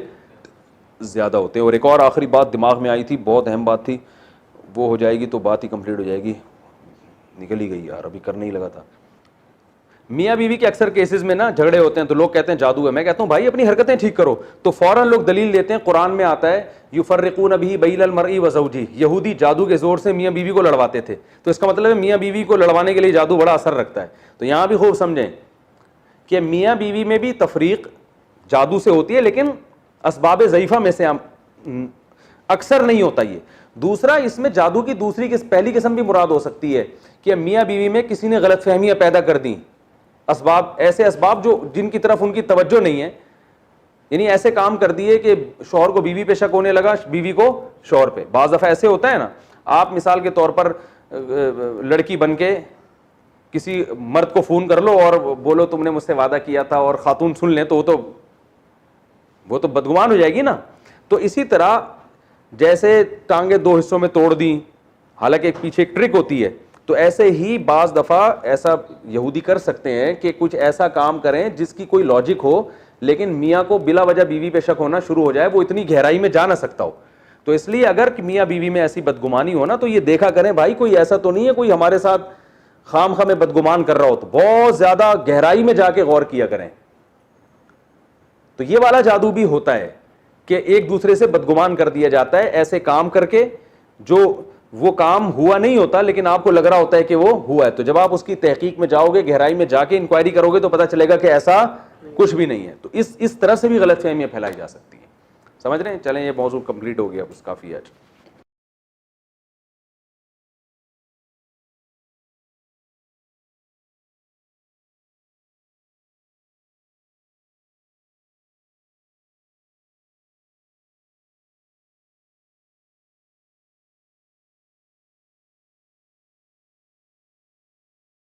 زیادہ ہوتے ہیں. اور ایک اور آخری بات دماغ میں آئی تھی, بہت اہم بات تھی, وہ ہو جائے گی تو بات ہی کمپلیٹ ہو جائے گی, نکل ہی گئی یار, ابھی کرنے ہی لگا تھا. میاں بیوی کے اکثر کیسز میں نا جھگڑے ہوتے ہیں تو لوگ کہتے ہیں جادو ہے. میں کہتا ہوں بھائی اپنی حرکتیں ٹھیک کرو, تو فوراً لوگ دلیل دیتے ہیں, قرآن میں آتا ہے یفرقون بہ بین المرء وزوجہ, یہودی جادو کے زور سے میاں بیوی کو لڑواتے تھے, تو اس کا مطلب ہے میاں بیوی کو لڑوانے کے لیے جادو بڑا اثر رکھتا ہے. تو یہاں بھی خوب سمجھیں کہ میاں بیوی میں بھی تفریق جادو سے ہوتی ہے, لیکن اسباب ضعیفہ میں سے اکثر نہیں ہوتا یہ. دوسرا, اس میں جادو کی پہلی قسم بھی مراد ہو سکتی ہے کہ میاں بیوی میں کسی نے غلط فہمیاں پیدا کر دیں, ایسے اسباب جو جن کی طرف ان کی توجہ نہیں ہے, یعنی ایسے کام کر دیے کہ شوہر کو بیوی پہ شک ہونے لگا, بیوی کو شوہر پہ. بعض دفعہ ایسے ہوتا ہے نا, آپ مثال کے طور پر لڑکی بن کے کسی مرد کو فون کر لو اور بولو تم نے مجھ سے وعدہ کیا تھا, اور خاتون سن لیں تو وہ تو بدگمان ہو جائے گی نا. تو اسی طرح جیسے ٹانگیں دو حصوں میں توڑ دیں, حالانکہ پیچھے ایک ٹرک ہوتی ہے, تو ایسے ہی بعض دفعہ ایسا یہودی کر سکتے ہیں کہ کچھ ایسا کام کریں جس کی کوئی لاجک ہو, لیکن میاں کو بلا وجہ بیوی پہ شک ہونا شروع ہو جائے, وہ اتنی گہرائی میں جا نہ سکتا ہو. تو اس لیے اگر میاں بیوی میں ایسی بدگمانی ہو نا, تو یہ دیکھا کریں بھائی کوئی ایسا تو نہیں ہے کوئی ہمارے ساتھ خام خواہ میں بدگمان کر رہا ہو, تو بہت زیادہ گہرائی میں جا کے غور کیا کریں. تو یہ والا جادو بھی ہوتا ہے کہ ایک دوسرے سے بدگمان کر دیا جاتا ہے ایسے کام کر کے جو وہ کام ہوا نہیں ہوتا, لیکن آپ کو لگ رہا ہوتا ہے کہ وہ ہوا ہے. تو جب آپ اس کی تحقیق میں جاؤ گے, گہرائی میں جا کے انکوائری کرو گے, تو پتہ چلے گا کہ ایسا کچھ بھی نہیں ہے. تو اس طرح سے بھی غلط فہمیاں پھیلائی جا سکتی ہیں, سمجھ رہے ہیں. چلیں یہ موضوع کمپلیٹ ہو گیا, بس کافی ہے.